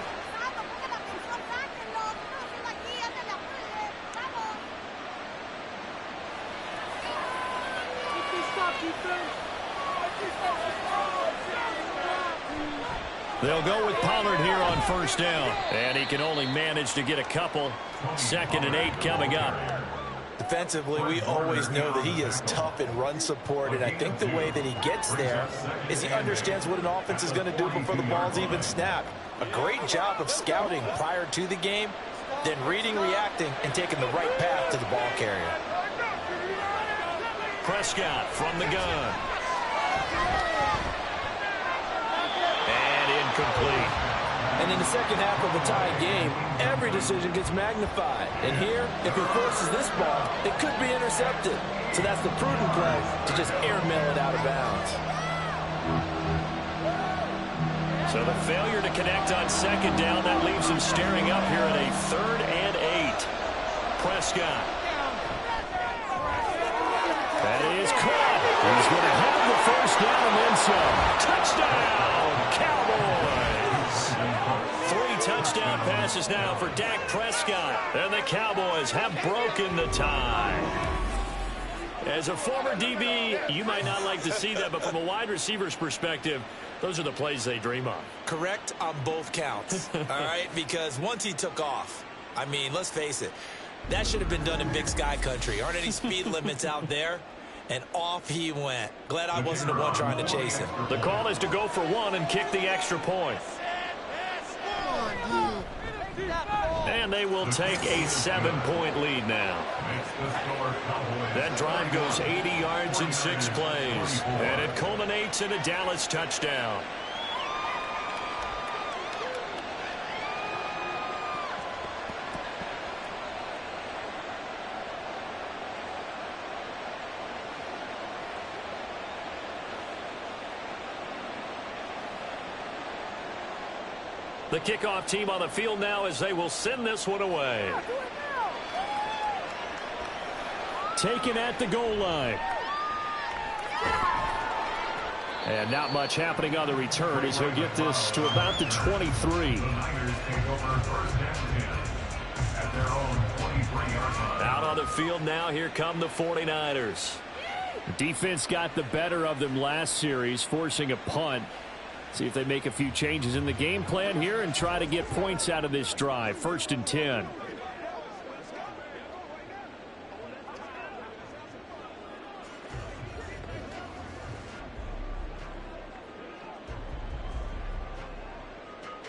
They'll go with Pollard here on first down. And he can only manage to get a couple. 2nd and 8 coming up. Defensively, we always know that he is tough in run support, and I think the way that he gets there is he understands what an offense is going to do before the ball's even snapped. A great job of scouting prior to the game, then reading, reacting, and taking the right path to the ball carrier. Prescott from the gun. Complete. And in the second half of a tie game, every decision gets magnified. And here, if he forces this ball, it could be intercepted. So that's the prudent play to just airmail it out of bounds. So the failure to connect on second down, that leaves him staring up here at a 3rd and 8. Prescott. That is caught. He's going to have the first down and then some. Touchdown, Cowboys. 3 touchdown passes now for Dak Prescott. And the Cowboys have broken the tie. As a former DB, you might not like to see that, but from a wide receiver's perspective, those are the plays they dream of. Correct on both counts, all right? Because once he took off, I mean, let's face it, that should have been done in Big Sky country. Aren't any speed limits out there? And off he went. Glad I wasn't the one trying to chase him. The call is to go for 1 and kick the extra point. And they will take a 7-point lead now. That drive goes 80 yards in 6 plays. And it culminates in a Dallas touchdown. The kickoff team on the field now as they will send this one away. Taken at the goal line. And not much happening on the return as he'll get this to about the 23. Out on the field now, here come the 49ers. The defense got the better of them last series, forcing a punt. See if they make a few changes in the game plan here and try to get points out of this drive. 1st and 10.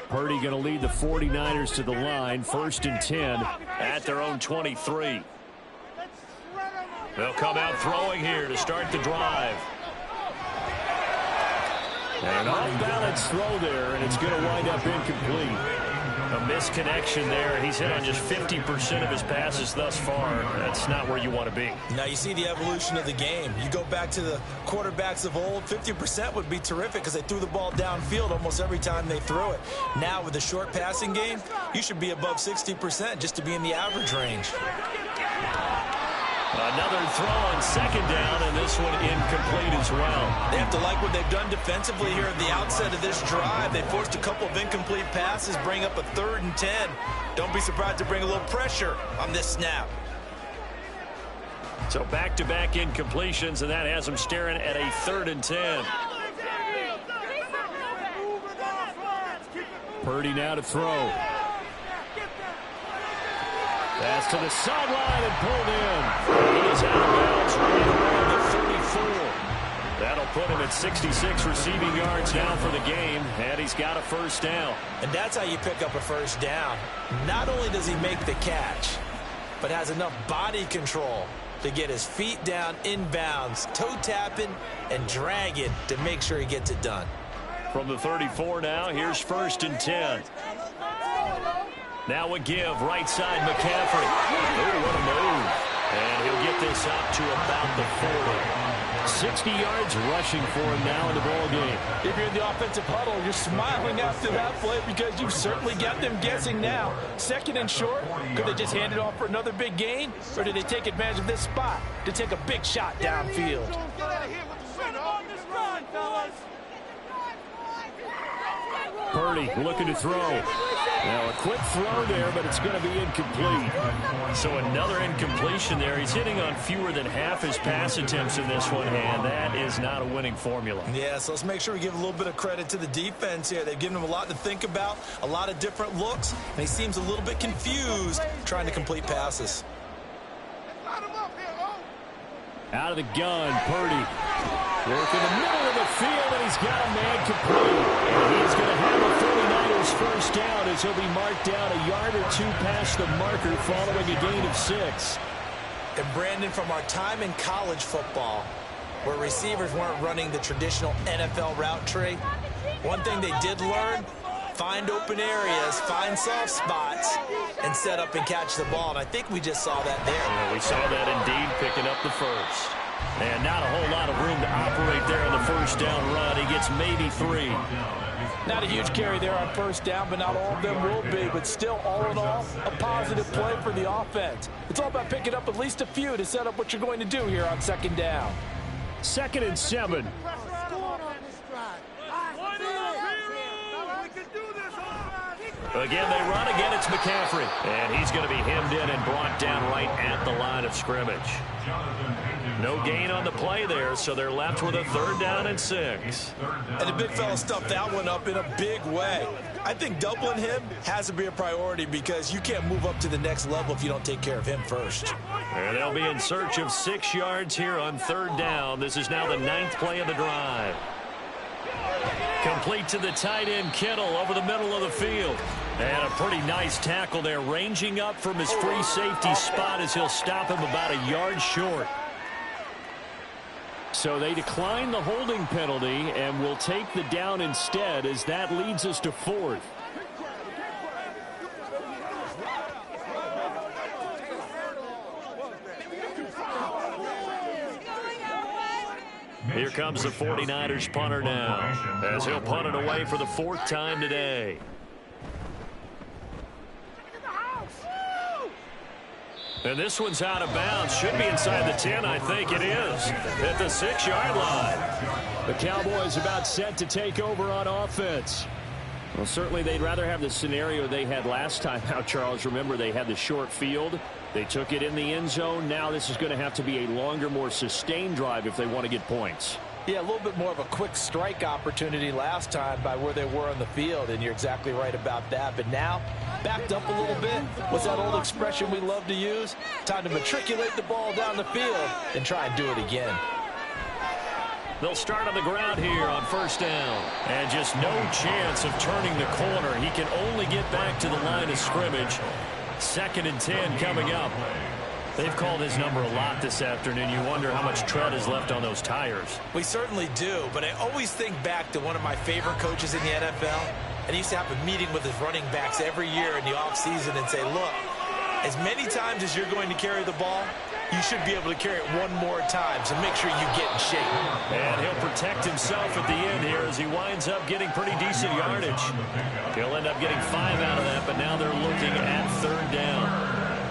Purdy going to lead the 49ers to the line. 1st and 10 at their own 23. They'll come out throwing here to start the drive. And an off-balance throw there, and it's going to wind up incomplete. A misconnection there. He's hit on just 50% of his passes thus far. That's not where you want to be. Now you see the evolution of the game. You go back to the quarterbacks of old, 50% would be terrific because they threw the ball downfield almost every time they threw it. Now with the short passing game, you should be above 60% just to be in the average range. Another throw on second down, and this one incomplete as well. They have to like what they've done defensively here at the outset of this drive. They forced a couple of incomplete passes, bring up a 3rd and 10. Don't be surprised to bring a little pressure on this snap. So back-to-back incompletions, and that has them staring at a 3rd and 10. Purdy now to throw. Pass to the sideline and pulled in. He is out of bounds right around the 34. That'll put him at 66 receiving yards now for the game, and he's got a first down. And that's how you pick up a first down. Not only does he make the catch, but has enough body control to get his feet down inbounds, toe tapping, and dragging to make sure he gets it done. From the 34 now, here's 1st and 10. Now a give, right side McCaffrey. Oh, what a move. And he'll get this up to about the 40. 60 yards rushing for him now in the ball game. If you're in the offensive huddle, you're smiling after that play because you've certainly got them guessing now. 2nd and short, could they just hand it off for another big gain? Or did they take advantage of this spot to take a big shot downfield? Purdy looking to throw. Now a quick throw there, but it's going to be incomplete. So another incompletion there. He's hitting on fewer than half his pass attempts in this one, and that is not a winning formula. Yeah, so let's make sure we give a little bit of credit to the defense here. They've given him a lot to think about, a lot of different looks, and he seems a little bit confused trying to complete passes. Out of the gun, Purdy. Work in the middle of the field, and he's got a man complete. And he's going to have a 49ers first down as he'll be marked down a yard or two past the marker following a gain of 6. And Brandon, from our time in college football, where receivers weren't running the traditional NFL route tree, one thing they did learn, find open areas, find soft spots, and set up and catch the ball. And I think we just saw that there. Yeah, we saw that indeed, picking up the first. And not a whole lot of room to operate there on the first down run. He gets maybe 3. Not a huge carry there on first down, but not all of them will be. But still, all in all, a positive play for the offense. It's all about picking up at least a few to set up what you're going to do here on 2nd down. 2nd and 7. Again, they run. Again, it's McCaffrey. And he's going to be hemmed in and brought down right at the line of scrimmage. No gain on the play there, so they're left with a 3rd down and 6. And the big fella stuffed that one up in a big way. I think doubling him has to be a priority because you can't move up to the next level if you don't take care of him first. And they'll be in search of 6 yards here on 3rd down. This is now the 9th play of the drive. Complete to the tight end, Kittle, over the middle of the field. And a pretty nice tackle there, ranging up from his free safety spot as he'll stop him about a yard short. So they decline the holding penalty and will take the down instead as that leads us to 4th. Here comes the 49ers punter now as he'll punt it away for the 4th time today. And this one's out of bounds. Should be inside the 10, I think it is. At the 6-yard line. The Cowboys about set to take over on offense. Well, certainly they'd rather have the scenario they had last time out, Charles. Remember, they had the short field. They took it in the end zone. Now this is going to have to be a longer, more sustained drive if they want to get points. Yeah, a little bit more of a quick strike opportunity last time by where they were on the field, and you're exactly right about that. But now, backed up a little bit. What's that old expression we love to use? Time to matriculate the ball down the field and try and do it again. They'll start on the ground here on 1st down. And just no chance of turning the corner. He can only get back to the line of scrimmage. 2nd and 10 coming up. They've called his number a lot this afternoon. You wonder how much tread is left on those tires. We certainly do, but I always think back to one of my favorite coaches in the NFL, And he used to have a meeting with his running backs every year in the offseason and say, look, as many times as you're going to carry the ball, you should be able to carry it one more time, so make sure you get in shape. And he'll protect himself at the end here as he winds up getting pretty decent yardage. He'll end up getting 5 out of that, but now they're looking at 3rd down.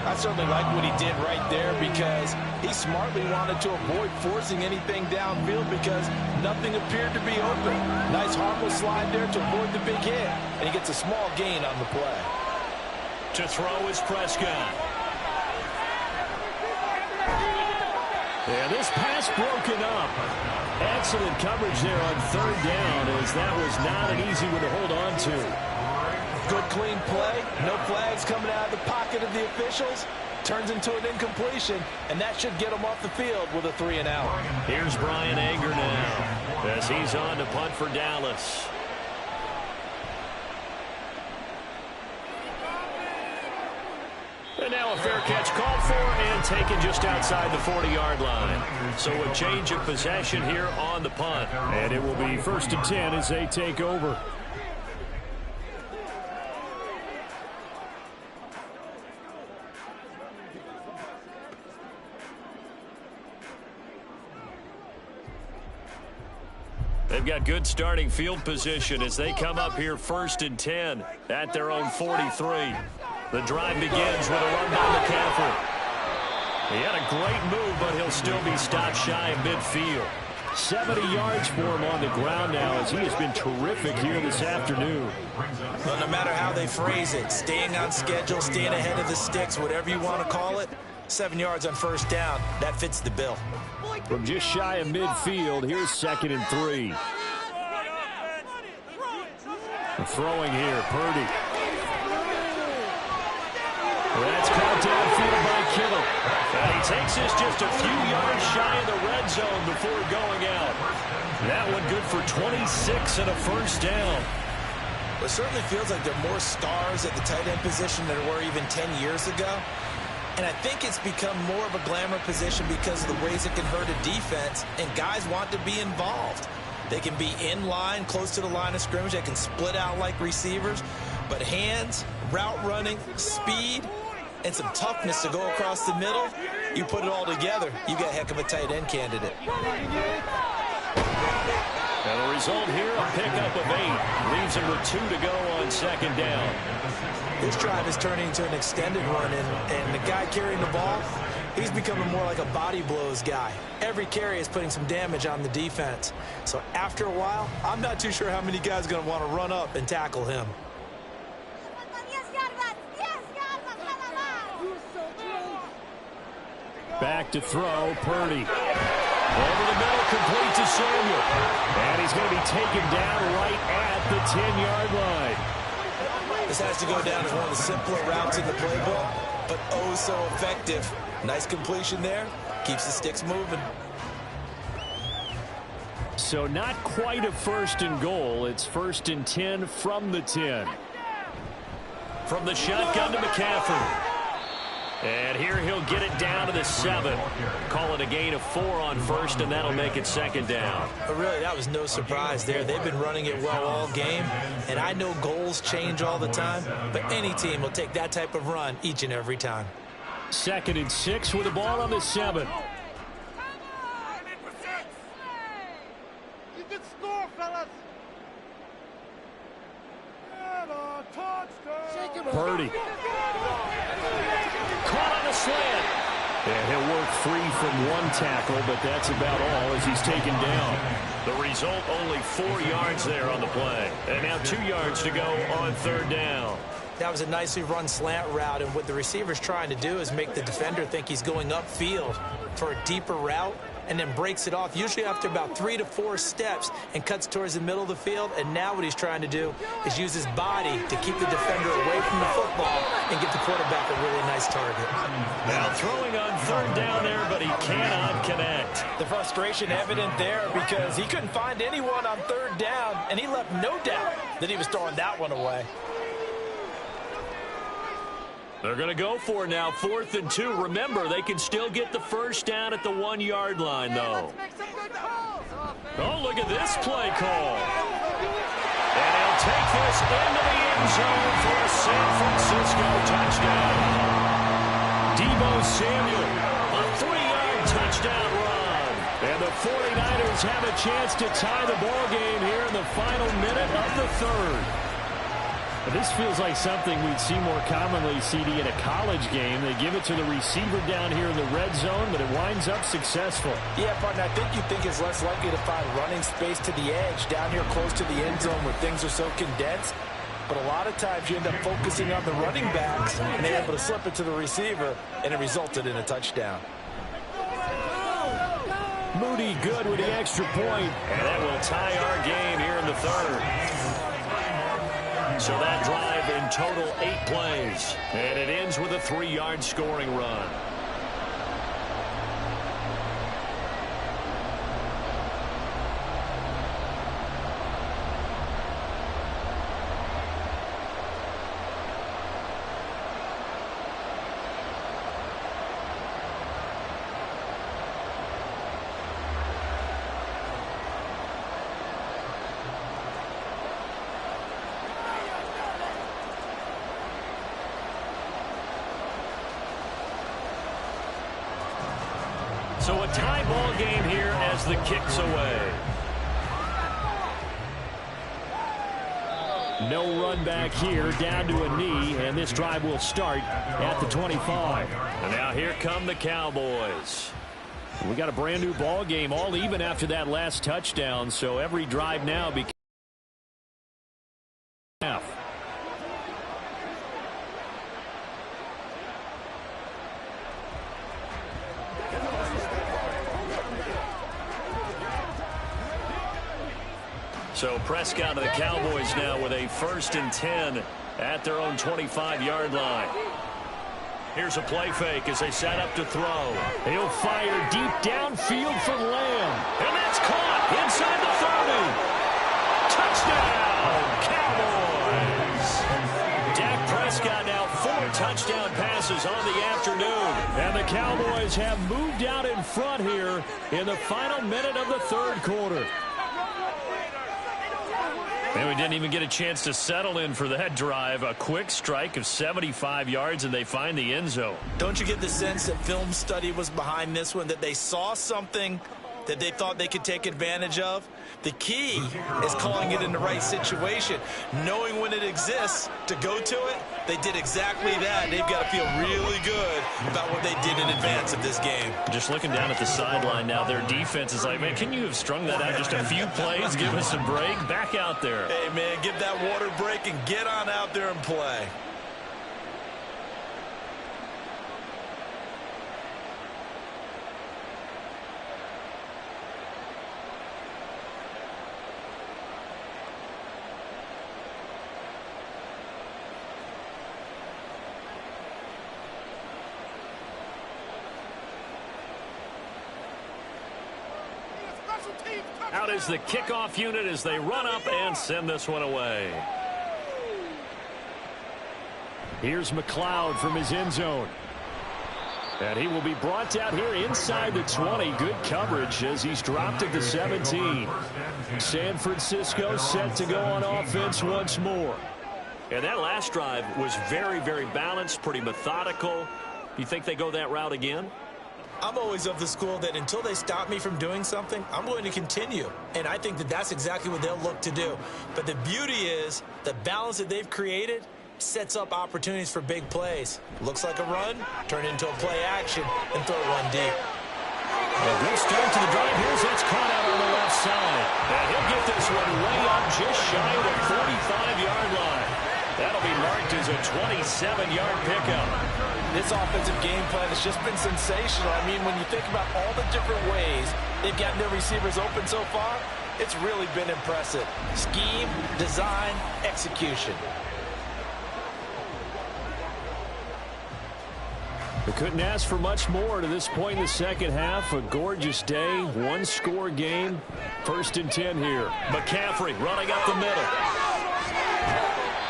I certainly like what he did right there because he smartly wanted to avoid forcing anything downfield because nothing appeared to be open. Nice harmless slide there to avoid the big hit, and he gets a small gain on the play. To throw is Prescott. And this pass broken up. Excellent coverage there on 3rd down, as that was not an easy one to hold on to. Good clean play. No flags coming out of the pocket of the officials. Turns into an incompletion, and that should get him off the field with a 3 and out. Here's Brian Anger now as he's on to punt for Dallas. And now a fair catch called for and taken just outside the 40-yard line. So a change of possession here on the punt. And it will be 1st and 10 as they take over. They've got good starting field position as they come up here 1st and 10 at their own 43. The drive begins with a run by McCaffrey. He had a great move, but he'll still be stopped shy of midfield. 70 yards for him on the ground now as he has been terrific here this afternoon. Well, no matter how they phrase it, staying on schedule, staying ahead of the sticks, whatever you want to call it, 7 yards on 1st down, that fits the bill. From just shy of midfield, here's 2nd and 3. Throwing here, Purdy. That's caught downfield by Kittle. And he takes this just a few yards shy of the red zone before going out. That one good for 26 and a 1st down. It certainly feels like there are more stars at the tight end position than there were even 10 years ago. And I think it's become more of a glamour position because of the ways it can hurt a defense, and guys want to be involved. They can be in line, close to the line of scrimmage. They can split out like receivers. But hands, route running, speed, and some toughness to go across the middle, you put it all together, you got a heck of a tight end candidate. And the result here, a pickup of 8. Leaves him with 2 to go on 2nd down. This drive is turning into an extended run, and the guy carrying the ball, he's becoming more like a body blows guy. Every carry is putting some damage on the defense. So after a while, I'm not too sure how many guys are going to want to run up and tackle him. Back to throw, Purdy. Over the middle, complete to Samuel. And he's going to be taken down right at the 10-yard line. This has to go down as one of the simpler routes in the playbook, but oh so effective. Nice completion there. Keeps the sticks moving. So not quite a 1st and goal. It's 1st and 10 from the 10. From the shotgun to McCaffrey. And here he'll get it down to the 7. Call it a gain of 4 on 1st, and that'll make it 2nd down. But really, that was no surprise there. They've been running it well all game, and I know goals change all the time, but any team will take that type of run each and every time. 2nd and 6 with the ball on the 7. You can score, fellas. And a touchdown. Purdy. Caught on a slant. And he'll work free from one tackle, but that's about all as he's taken down. The result, only 4 yards there on the play. And now 2 yards to go on 3rd down. That was a nicely run slant route, and what the receiver's trying to do is make the defender think he's going upfield for a deeper route, and then breaks it off, usually after about 3 to 4 steps, and cuts towards the middle of the field. And now what he's trying to do is use his body to keep the defender away from the football and get the quarterback a really nice target. Now throwing on 3rd down there, but he cannot connect. The frustration evident there because he couldn't find anyone on 3rd down, and he left no doubt that he was throwing that one away. They're going to go for it now, 4th and 2. Remember, they can still get the 1st down at the 1-yard line, though. Oh, look at this play call. And he'll take this into the end zone for a San Francisco touchdown. Deebo Samuel, a 3-yard touchdown run. And the 49ers have a chance to tie the ball game here in the final minute of the third. This feels like something we'd see more commonly, CD, in a college game. They give it to the receiver down here in the red zone, but it winds up successful. Yeah, partner, I think you think it's less likely to find running space to the edge down here close to the end zone where things are so condensed. But a lot of times you end up focusing on the running backs, and they're able to slip it to the receiver, and it resulted in a touchdown. Moody good with the extra point, and that will tie our game here in the third. So that drive in total 8 plays, and it ends with a 3-yard scoring run. So a tie ball game here as the kick's away. No run back here, down to a knee, and this drive will start at the 25. And now here come the Cowboys. We got a brand new ball game, all even after that last touchdown, so every drive now becomes half. So Prescott of the Cowboys now with a 1st and 10 at their own 25-yard line. Here's a play fake as they set up to throw. He'll fire deep downfield for Lamb. And that's caught inside the 30. Touchdown, Cowboys! Dak Prescott now 4 touchdown passes on the afternoon. And the Cowboys have moved out in front here in the final minute of the third quarter. And we didn't even get a chance to settle in for that drive. A quick strike of 75 yards, and they find the end zone. Don't you get the sense that film study was behind this one, that they saw something that they thought they could take advantage of? The key is calling it in the right situation, knowing when it exists to go to it. They did exactly that. They've got to feel really good about what they did in advance of this game. Just looking down at the sideline now, their defense is like, man, can you have strung that out just a few plays? Give us a break. Back out there. Hey, man, give that water break and get on out there and play. Out is the kickoff unit as they run up and send this one away. Here's McLeod from his end zone. And he will be brought down here inside the 20. Good coverage as he's dropped at the 17. San Francisco set to go on offense once more. And that last drive was very, very balanced, pretty methodical. You think they go that route again? I'm always of the school that until they stop me from doing something, I'm going to continue. And I think that that's exactly what they'll look to do. But the beauty is the balance that they've created sets up opportunities for big plays. Looks like a run, turn into a play action, and throw one deep. A good start to the drive. Here's that's caught out on the left side. And he'll get this one way up just shy of the 45-yard line. That'll be marked as a 27-yard pickup. This offensive game plan has just been sensational. I mean, when you think about all the different ways they've gotten their receivers open so far, it's really been impressive. Scheme, design, execution. We couldn't ask for much more to this point in the second half. A gorgeous day, one-score game. 1st and 10 here. McCaffrey running up the middle.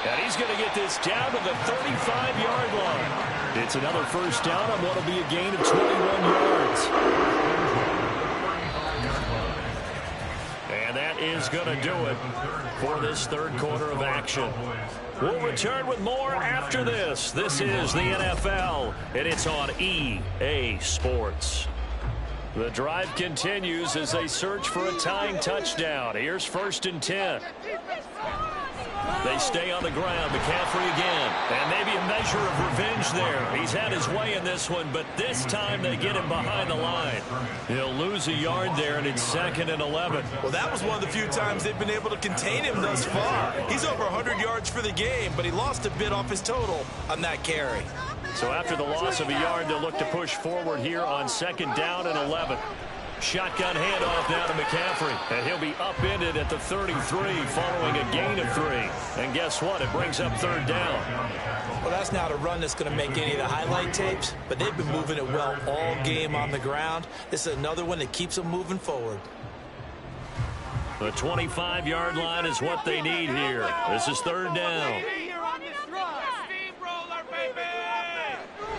And he's going to get this down to the 35-yard line. It's another first down on what will be a gain of 21 yards. And that that is going to do it for this third quarter of action. We'll return with more after this. This is the NFL, and it's on EA Sports. The drive continues as they search for a tying touchdown. Here's 1st and 10. They stay on the ground. McCaffrey again. And maybe a measure of revenge there. He's had his way in this one, but this time they get him behind the line. He'll lose a yard there, and it's 2nd and 11. Well, that was one of the few times they've been able to contain him thus far. He's over 100 yards for the game, but he lost a bit off his total on that carry. So after the loss of a yard, they'll look to push forward here on 2nd down and 11. Shotgun handoff now to McCaffrey, and he'll be upended at the 33 following a gain of 3. And guess what? It brings up 3rd down. Well, that's not a run that's going to make any of the highlight tapes, but they've been moving it well all game on the ground. This is another one that keeps them moving forward. The 25-yard line is what they need here. This is 3rd down.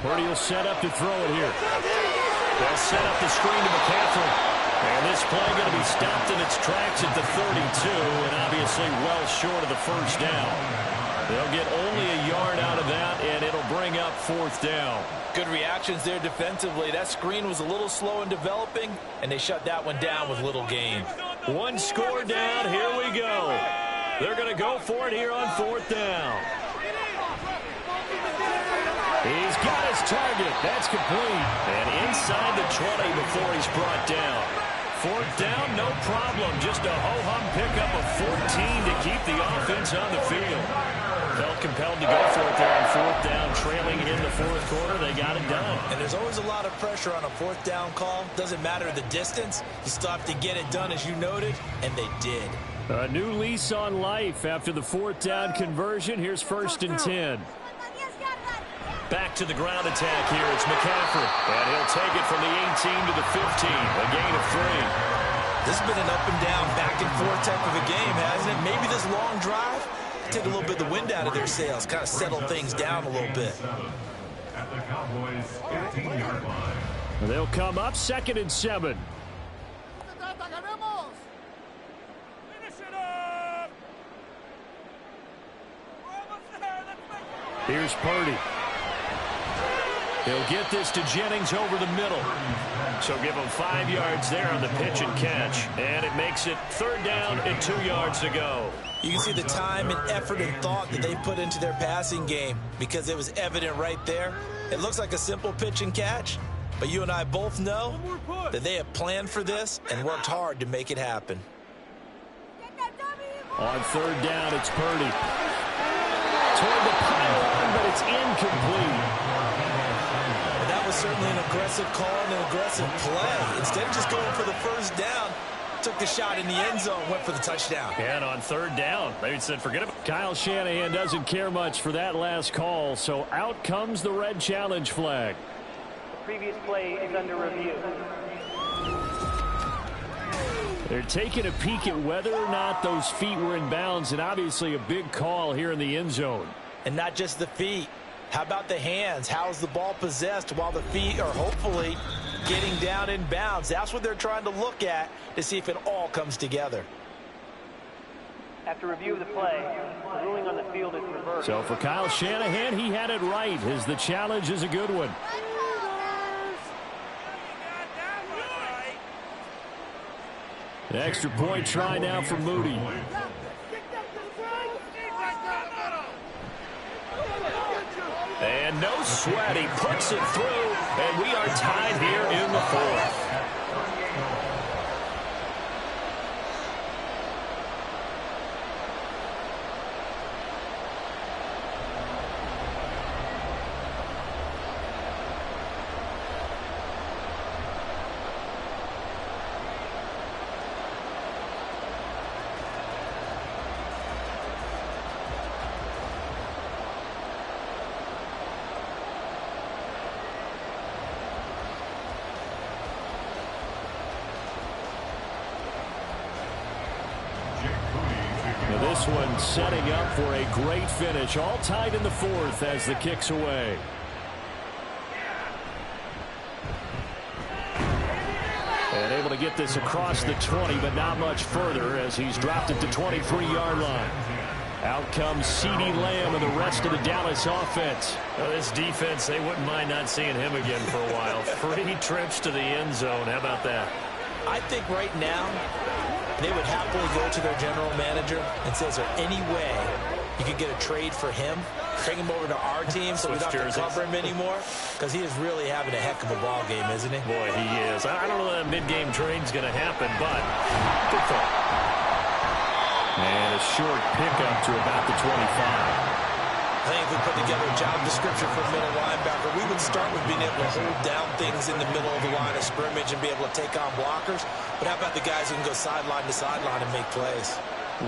Purdy will set up to throw it here. They'll set up the screen to McCaffrey. And this play going to be stopped in its tracks at the 32, and obviously well short of the 1st down. They'll get only a yard out of that, and it'll bring up 4th down. Good reactions there defensively. That screen was a little slow in developing, and they shut that one down with little gain. One score down. Here we go. They're going to go for it here on 4th down. He's got his target. That's complete. And inside the 20 before he's brought down. 4th down, no problem. Just a ho-hum pickup of 14 to keep the offense on the field. Felt compelled to go for it there on 4th down, trailing in the 4th quarter. They got it done. And there's always a lot of pressure on a 4th down call. Doesn't matter the distance. You still have to get it done, as you noted, and they did. A new lease on life after the 4th down conversion. Here's 1st and 10. Back to the ground attack here. It's McCaffrey. And he'll take it from the 18 to the 15. A gain of 3. This has been an up and down, back and forth type of a game, hasn't it? Maybe this long drive, take a little bit of the wind out of their sails, kind of settle things down a little bit. At the Cowboys 15-yard line. They'll come up 2nd and 7. Here's Purdy. He'll get this to Jennings over the middle. So give him 5 yards there on the pitch and catch. And it makes it 3rd down and 2 yards to go. You can see the time and effort and thought that they put into their passing game because it was evident right there. It looks like a simple pitch and catch, but you and I both know that they have planned for this and worked hard to make it happen. On 3rd down, it's Purdy. Toward the pylon, but it's incomplete. That was certainly an aggressive call and an aggressive play. Instead of just going for the 1st down, took the shot in the end zone, went for the touchdown. And on 3rd down, they said forget about it. Kyle Shanahan doesn't care much for that last call, so out comes the red challenge flag. The previous play is under review. They're taking a peek at whether or not those feet were in bounds, and obviously a big call here in the end zone. And not just the feet. How about the hands? How's the ball possessed while the feet are hopefully getting down in bounds? That's what they're trying to look at to see if it all comes together. After review of the play, the ruling on the field is reversed. So for Kyle Shanahan, he had it right, as the challenge is a good one. The extra point try now for Moody. And no sweat. He puts it through, and we are tied here in the 4th. This one setting up for a great finish. All tied in the 4th as the kick's away. And able to to get this across the 20, but not much further as he's dropped at the 23-yard line. Out comes CeeDee Lamb and the rest of the Dallas offense. Well, this defense, they wouldn't mind not seeing him again for a while. 3 trips to the end zone. How about that? I think right now they would happily go to their general manager and say, is there any way you could get a trade for him? Bring him over to our team so we don't have to cover him anymore? Because he is really having a heck of a ball game, isn't he? Boy, he is. I don't know that mid-game trade's going to happen, but good thought. And a short pickup to about the 25. I think if we put together a job description for a middle linebacker, we would start with being able to hold down things in the middle of the line of scrimmage and be able to take on blockers. But how about the guys who can go sideline to sideline and make plays?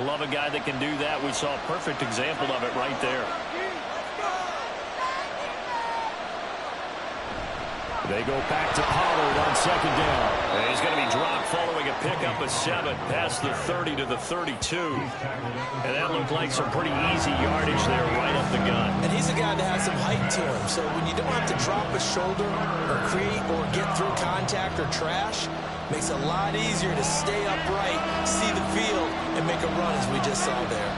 Love a guy that can do that. We saw a perfect example of it right there. They go back to Pollard on second down. And he's going to be dropped following a pickup of 7 past the 30 to the 32. And that looked like some pretty easy yardage there right up the gut. And he's a guy that has some height to him. So when you don't have to drop a shoulder or create or get through contact or trash, makes it a lot easier to stay upright, see the field, and make a run as we just saw there.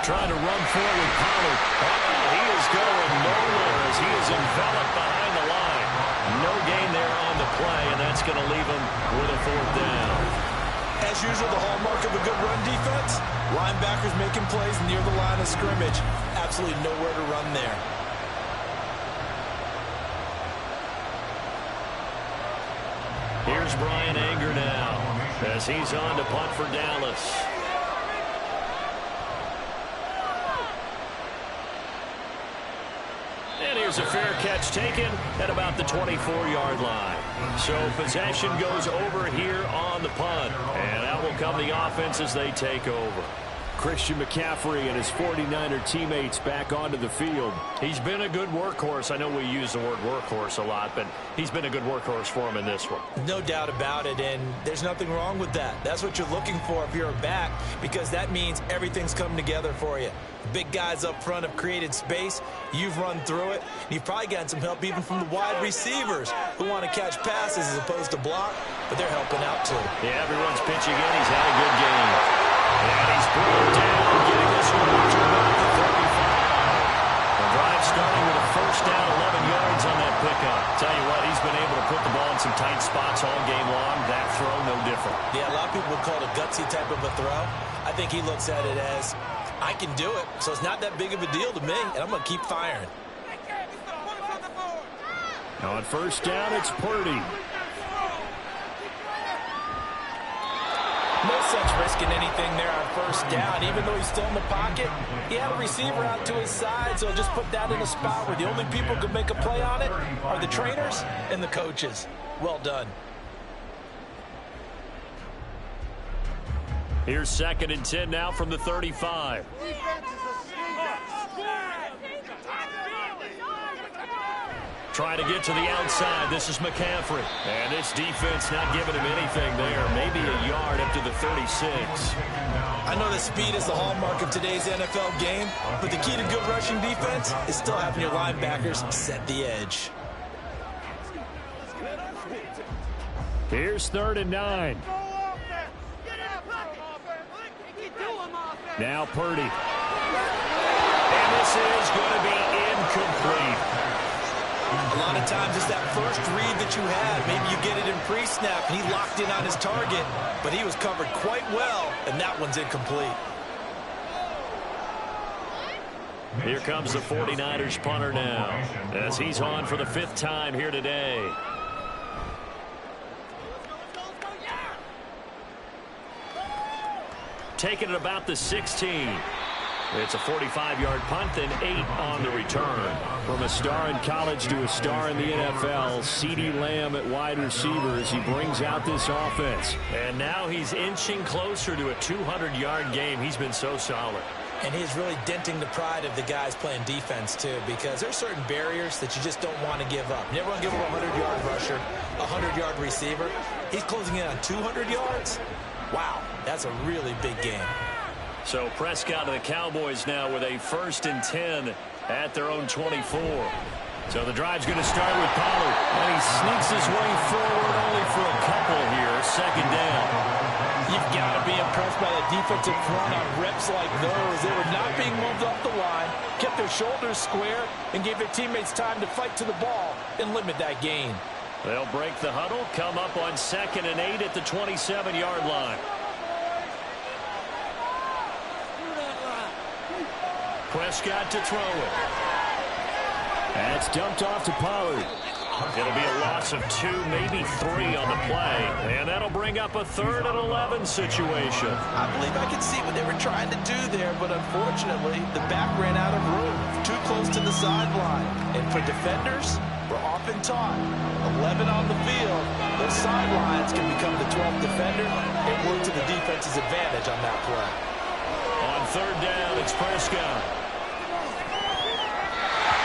Trying to run forward, Pollard. He is going nowhere as he is enveloped behind the line. No gain there on the play, and that's going to leave him with a 4th down. As usual, the hallmark of a good run defense, linebackers making plays near the line of scrimmage. Absolutely nowhere to run there. Here's Brian Anger now as he's on to punt for Dallas. And here's a fair catch taken at about the 24-yard line. So possession goes over here on the punt. And out will come the offense as they take over. Christian McCaffrey and his 49er teammates back onto the field. He's been a good workhorse. I know we use the word workhorse a lot, but he's been a good workhorse for him in this one. No doubt about it, and there's nothing wrong with that. That's what you're looking for if you're a back, because that means everything's come together for you. Big guys up front have created space. You've run through it. You've probably gotten some help even from the wide receivers who want to catch passes as opposed to block, but they're helping out too. Yeah, everyone's pitching in. He's had a good game. And he's brought down, getting this one to about the 35. The drive starting with a 1st down, 11 yards on that pickup. Tell you what, he's been able to put the ball in some tight spots all game long. That throw, no different. Yeah, a lot of people would call it a gutsy type of a throw. I think he looks at it as, I can do it, so it's not that big of a deal to me, and I'm going to keep firing. On 1st down, it's Purdy. No sense risking anything there on 1st down. Even though he's still in the pocket, he had a receiver out to his side, so just put that in a spot where the only people who can make a play on it are the trainers and the coaches. Well done. Here's 2nd and 10 now from the 35. Trying to get to the outside. This is McCaffrey. And this defense not giving him anything there. Maybe a yard up to the 36. I know that speed is the hallmark of today's NFL game, but the key to good rushing defense is still having your linebackers set the edge. Here's 3rd and 9. Now Purdy. And this is going to be incomplete. A lot of times it's that first read that you had. Maybe you get it in pre-snap. He locked in on his target, but he was covered quite well, and that one's incomplete. Here comes the 49ers punter now as he's on for the 5th time here today. Taking it about the 16. It's a 45-yard punt and 8 on the return. From a star in college to a star in the NFL, CeeDee Lamb at wide receiver as he brings out this offense. And now he's inching closer to a 200-yard game. He's been so solid. And he's really denting the pride of the guys playing defense, too, because there's certain barriers that you just don't want to give up. You never want to give up a 100-yard rusher, a 100-yard receiver. He's closing in on 200 yards. Wow, that's a really big game. So Prescott and the Cowboys now with a 1st and 10 at their own 24. So the drive's going to start with Pollard. And he sneaks his way forward only for a couple here. Second down. You've got to be impressed by that defensive front on reps like those. They were not being moved off the line, kept their shoulders square, and gave their teammates time to fight to the ball and limit that gain. They'll break the huddle, come up on 2nd and 8 at the 27-yard line. Prescott to throw it. That's dumped off to Pollard. It'll be a loss of 2, maybe 3 on the play. And that'll bring up a 3rd and 11 situation. I believe I could see what they were trying to do there, but unfortunately, the back ran out of room. Too close to the sideline. And for defenders, we're often taught 11 on the field, those sidelines can become the 12th defender and work to the defense's advantage on that play. On 3rd down, it's Prescott.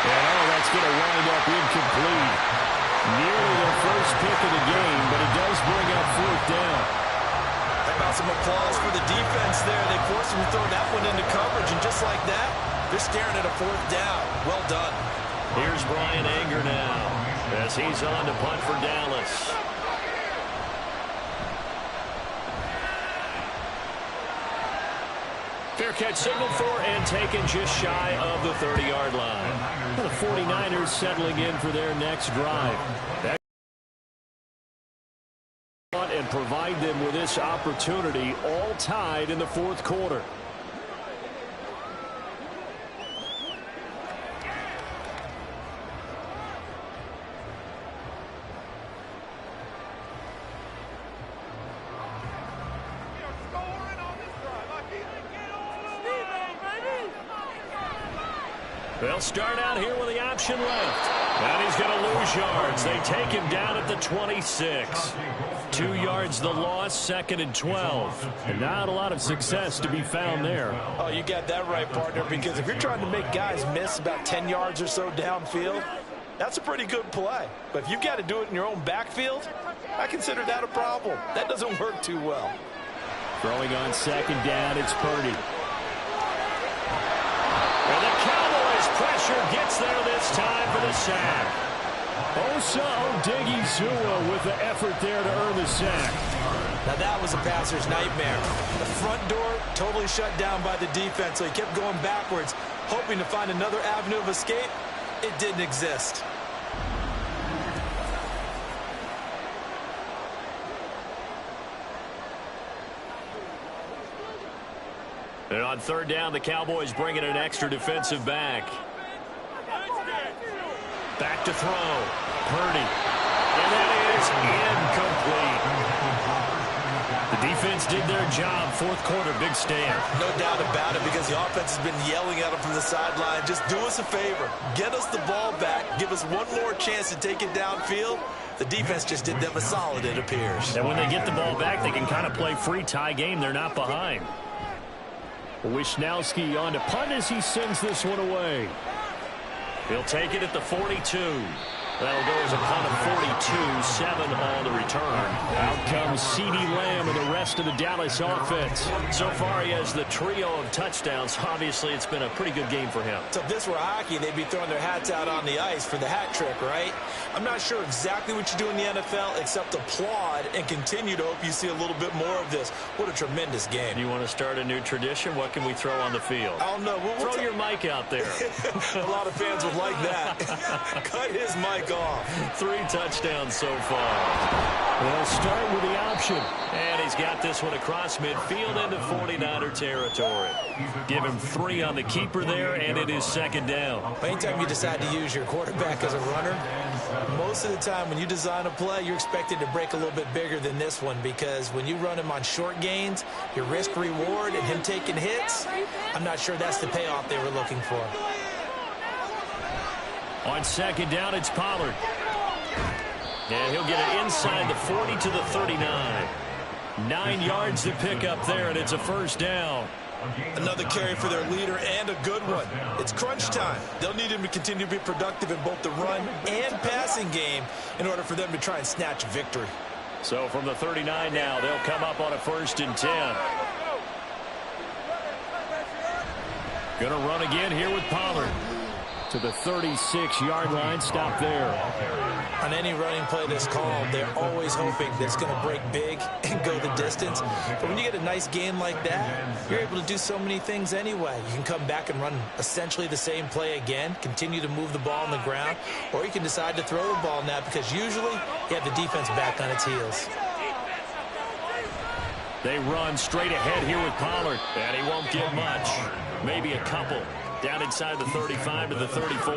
And that's going to wind up incomplete. Nearly their first pick of the game, but it does bring up 4th down. How about some applause for the defense there? They forced him to throw that one into coverage, and just like that, they're staring at a 4th down. Well done. Here's Brian Anger now as he's on to punt for Dallas. Fair catch signaled for and taken just shy of the 30-yard line. The 49ers settling in for their next drive. And provide them with this opportunity, all tied in the 4th quarter. They'll start out here with the option left. And he's going to lose yards. They take him down at the 26. 2 yards the loss, 2nd and 12. And not a lot of success to be found there. Oh, you got that right, partner, because if you're trying to make guys miss about 10 yards or so downfield, that's a pretty good play. But if you've got to do it in your own backfield, I consider that a problem. That doesn't work too well. Throwing on 2nd down, it's Purdy. And the Cowboys pressure gets there this time for the sack. Osa Odighizuwa with the effort there to earn the sack. Now that was a passer's nightmare. The front door totally shut down by the defense, so he kept going backwards, hoping to find another avenue of escape. It didn't exist. And on 3rd down, the Cowboys bring in an extra defensive back. Back to throw. Purdy. And that is incomplete. The defense did their job. 4th quarter, big stand. No doubt about it, because the offense has been yelling at them from the sideline. Just do us a favor. Get us the ball back. Give us one more chance to take it downfield. The defense just did them a solid, it appears. And when they get the ball back, they can kind of play free tie game. They're not behind. Wisnowski on to punt as he sends this one away. He'll take it at the 42. That'll go as a punt of 42, 7 on the return. Out comes CeeDee Lamb and the rest of the Dallas offense. So far, he has the trio of touchdowns. Obviously, it's been a pretty good game for him. So if this were hockey, they'd be throwing their hats out on the ice for the hat trick, right? I'm not sure exactly what you do in the NFL except applaud and continue to hope you see a little bit more of this. What a tremendous game. You want to start a new tradition? What can we throw on the field? I don't know. Throw your mic out there. A lot of fans would like that. Cut his mic off. 3 touchdowns so far. They'll start with the option. And he's got this one across midfield into 49er territory. Give him 3 on the keeper there, and it is 2nd down. Anytime you decide to use your quarterback as a runner, most of the time when you design a play, you're expected to break a little bit bigger than this one, because when you run him on short gains, your risk-reward and him taking hits, I'm not sure that's the payoff they were looking for. On 2nd down, it's Pollard. And he'll get it inside the 40 to the 39. 9 yards to pick up there, and it's a 1st down. Another carry for their leader, and a good one. It's crunch time. They'll need him to continue to be productive in both the run and passing game in order for them to try and snatch a victory. So from the 39 now, they'll come up on a 1st and 10. Going to run again here with Pollard. to the 36-yard line. Stop there. On any running play that's called, they're always hoping that it's going to break big and go the distance. But when you get a nice gain like that, you're able to do so many things anyway. You can come back and run essentially the same play again, continue to move the ball on the ground, or you can decide to throw the ball now because usually you have the defense back on its heels. They run straight ahead here with Pollard, and he won't get much. Maybe a couple. Down inside the 35 to the 34.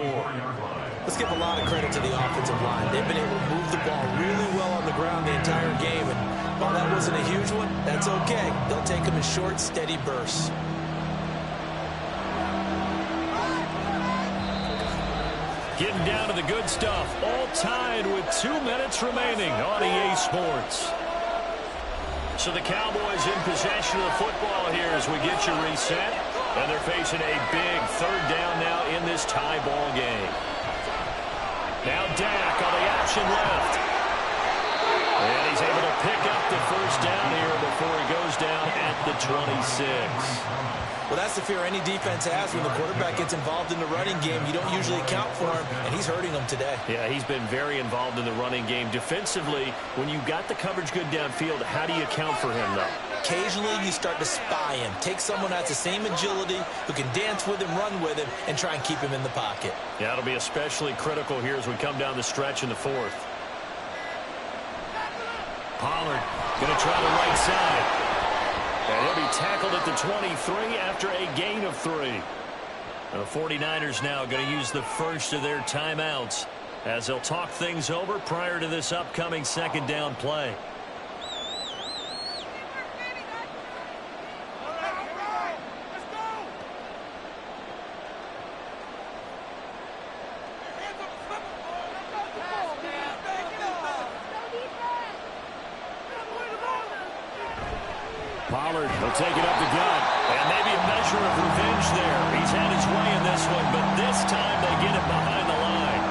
Let's give a lot of credit to the offensive line. They've been able to move the ball really well on the ground the entire game. And while that wasn't a huge one, that's okay. They'll take them in short, steady bursts. Getting down to the good stuff. All tied with 2 minutes remaining on EA Sports. So the Cowboys in possession of the football here as we get you reset. And they're facing a big third down now in this tie ball game. Now Dak on the option left. And he's able to pick up the first down here before he goes down at the 26. Well, that's the fear any defense has when the quarterback gets involved in the running game. You don't usually account for him, and he's hurting them today. Yeah, he's been very involved in the running game. Defensively, when you got the coverage good downfield, how do you account for him, though? Occasionally, you start to spy him. Take someone who has the same agility, who can dance with him, run with him, and try and keep him in the pocket. Yeah, it'll be especially critical here as we come down the stretch in the fourth. Pollard going to try the right side. And he'll be tackled at the 23 after a gain of 3. The 49ers now going to use the first of their timeouts as they'll talk things over prior to this upcoming second down play. Pollard will take it up the gut. And maybe a measure of revenge there. He's had his way in this one, but this time they get him behind the line.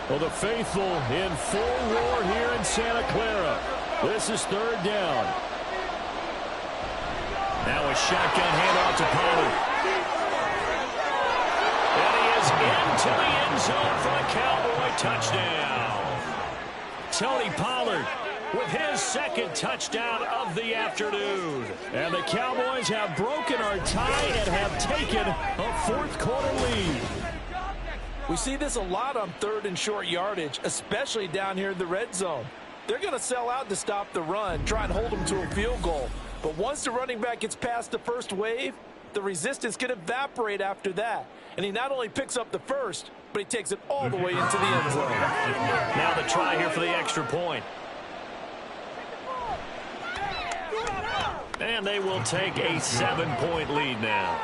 Well, the faithful in full roar here in Santa Clara. This is third down. Now a shotgun handoff to Pollard. And he is into the end zone for a Cowboy touchdown. Tony Pollard with his second touchdown of the afternoon. And the Cowboys have broken our tie and have taken a fourth-quarter lead. We see this a lot on third and short yardage, especially down here in the red zone. They're going to sell out to stop the run, try and hold them to a field goal. But once the running back gets past the first wave, the resistance can evaporate after that. And he not only picks up the first, but he takes it all the way into the end zone. Now the try here for the extra point. And they will take a 7-point lead now.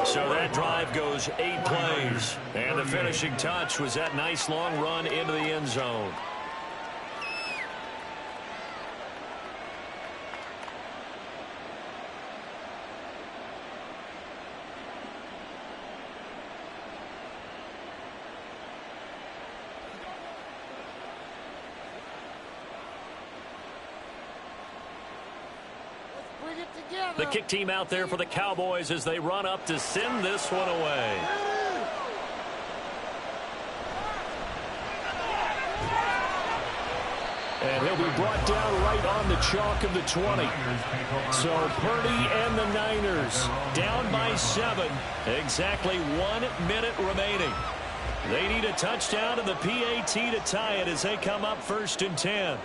So that drive goes 8 plays. And the finishing touch was that nice long run into the end zone. The kick team out there for the Cowboys as they run up to send this one away. And he'll be brought down right on the chalk of the 20. So Purdy and the Niners Down by 7. Exactly 1 minute remaining. They need a touchdown and the PAT to tie it as they come up 1st and 10.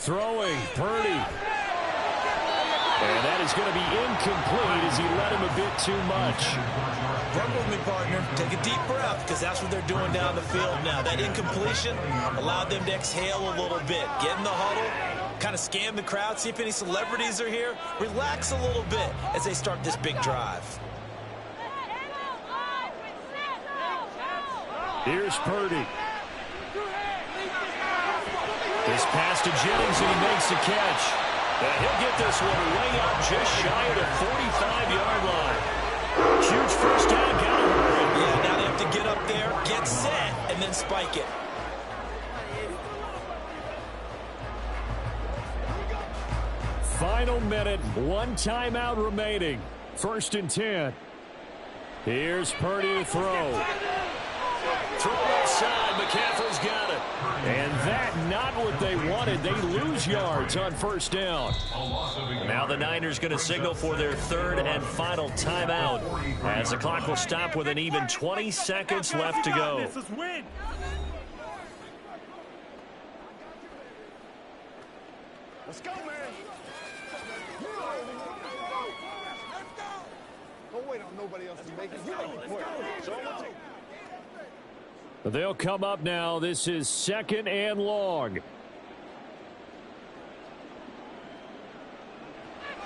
Throwing, Purdy. And that is going to be incomplete as he let him a bit too much. Run with me, partner. Take a deep breath because that's what they're doing down the field now. That incompletion allowed them to exhale a little bit. Get in the huddle, kind of scan the crowd, see if any celebrities are here. Relax a little bit as they start this big drive. Here's Purdy. This pass to Jennings, and he makes the catch. And he'll get this one way up just shy of the 45-yard line. Huge first down, got to hurry. Yeah, now they have to get up there, get set, and then spike it. Final minute, one timeout remaining. 1st and 10. Here's Purdy to throw. Throw left side, McCaffrey's got it. And that, not what they wanted. They lose yards on 1st down. Now the Niners going to signal for their 3rd and final timeout, as the clock will stop with an even 20 seconds left to go. Let's go, man. Don't wait on nobody else to make it. They'll come up now. This is 2nd and long.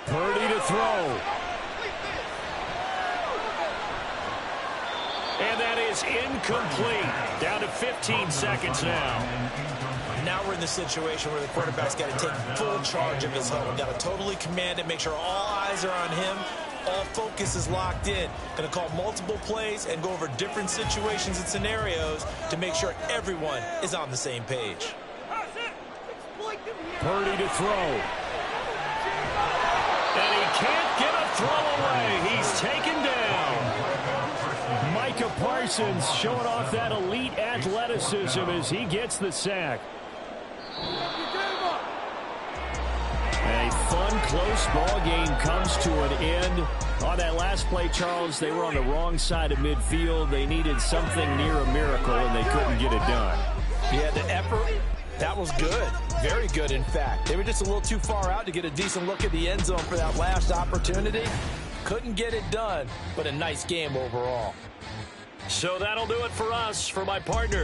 Purdy to throw. And that is incomplete. Down to 15 seconds now. Now we're in the situation where the quarterback's got to take full charge of his huddle. Got to totally command it, make sure all eyes are on him. All focus is locked in. Going to call multiple plays and go over different situations and scenarios to make sure everyone is on the same page. Purdy to throw. And he can't get a throw away. He's taken down. Micah Parsons showing off that elite athleticism as he gets the sack. A fun, close ball game comes to an end. On that last play, Charles, they were on the wrong side of midfield. They needed something near a miracle, and they couldn't get it done. Yeah, the effort, that was good. Very good, in fact. They were just a little too far out to get a decent look at the end zone for that last opportunity. Couldn't get it done, but a nice game overall. So that'll do it for us. For my partner,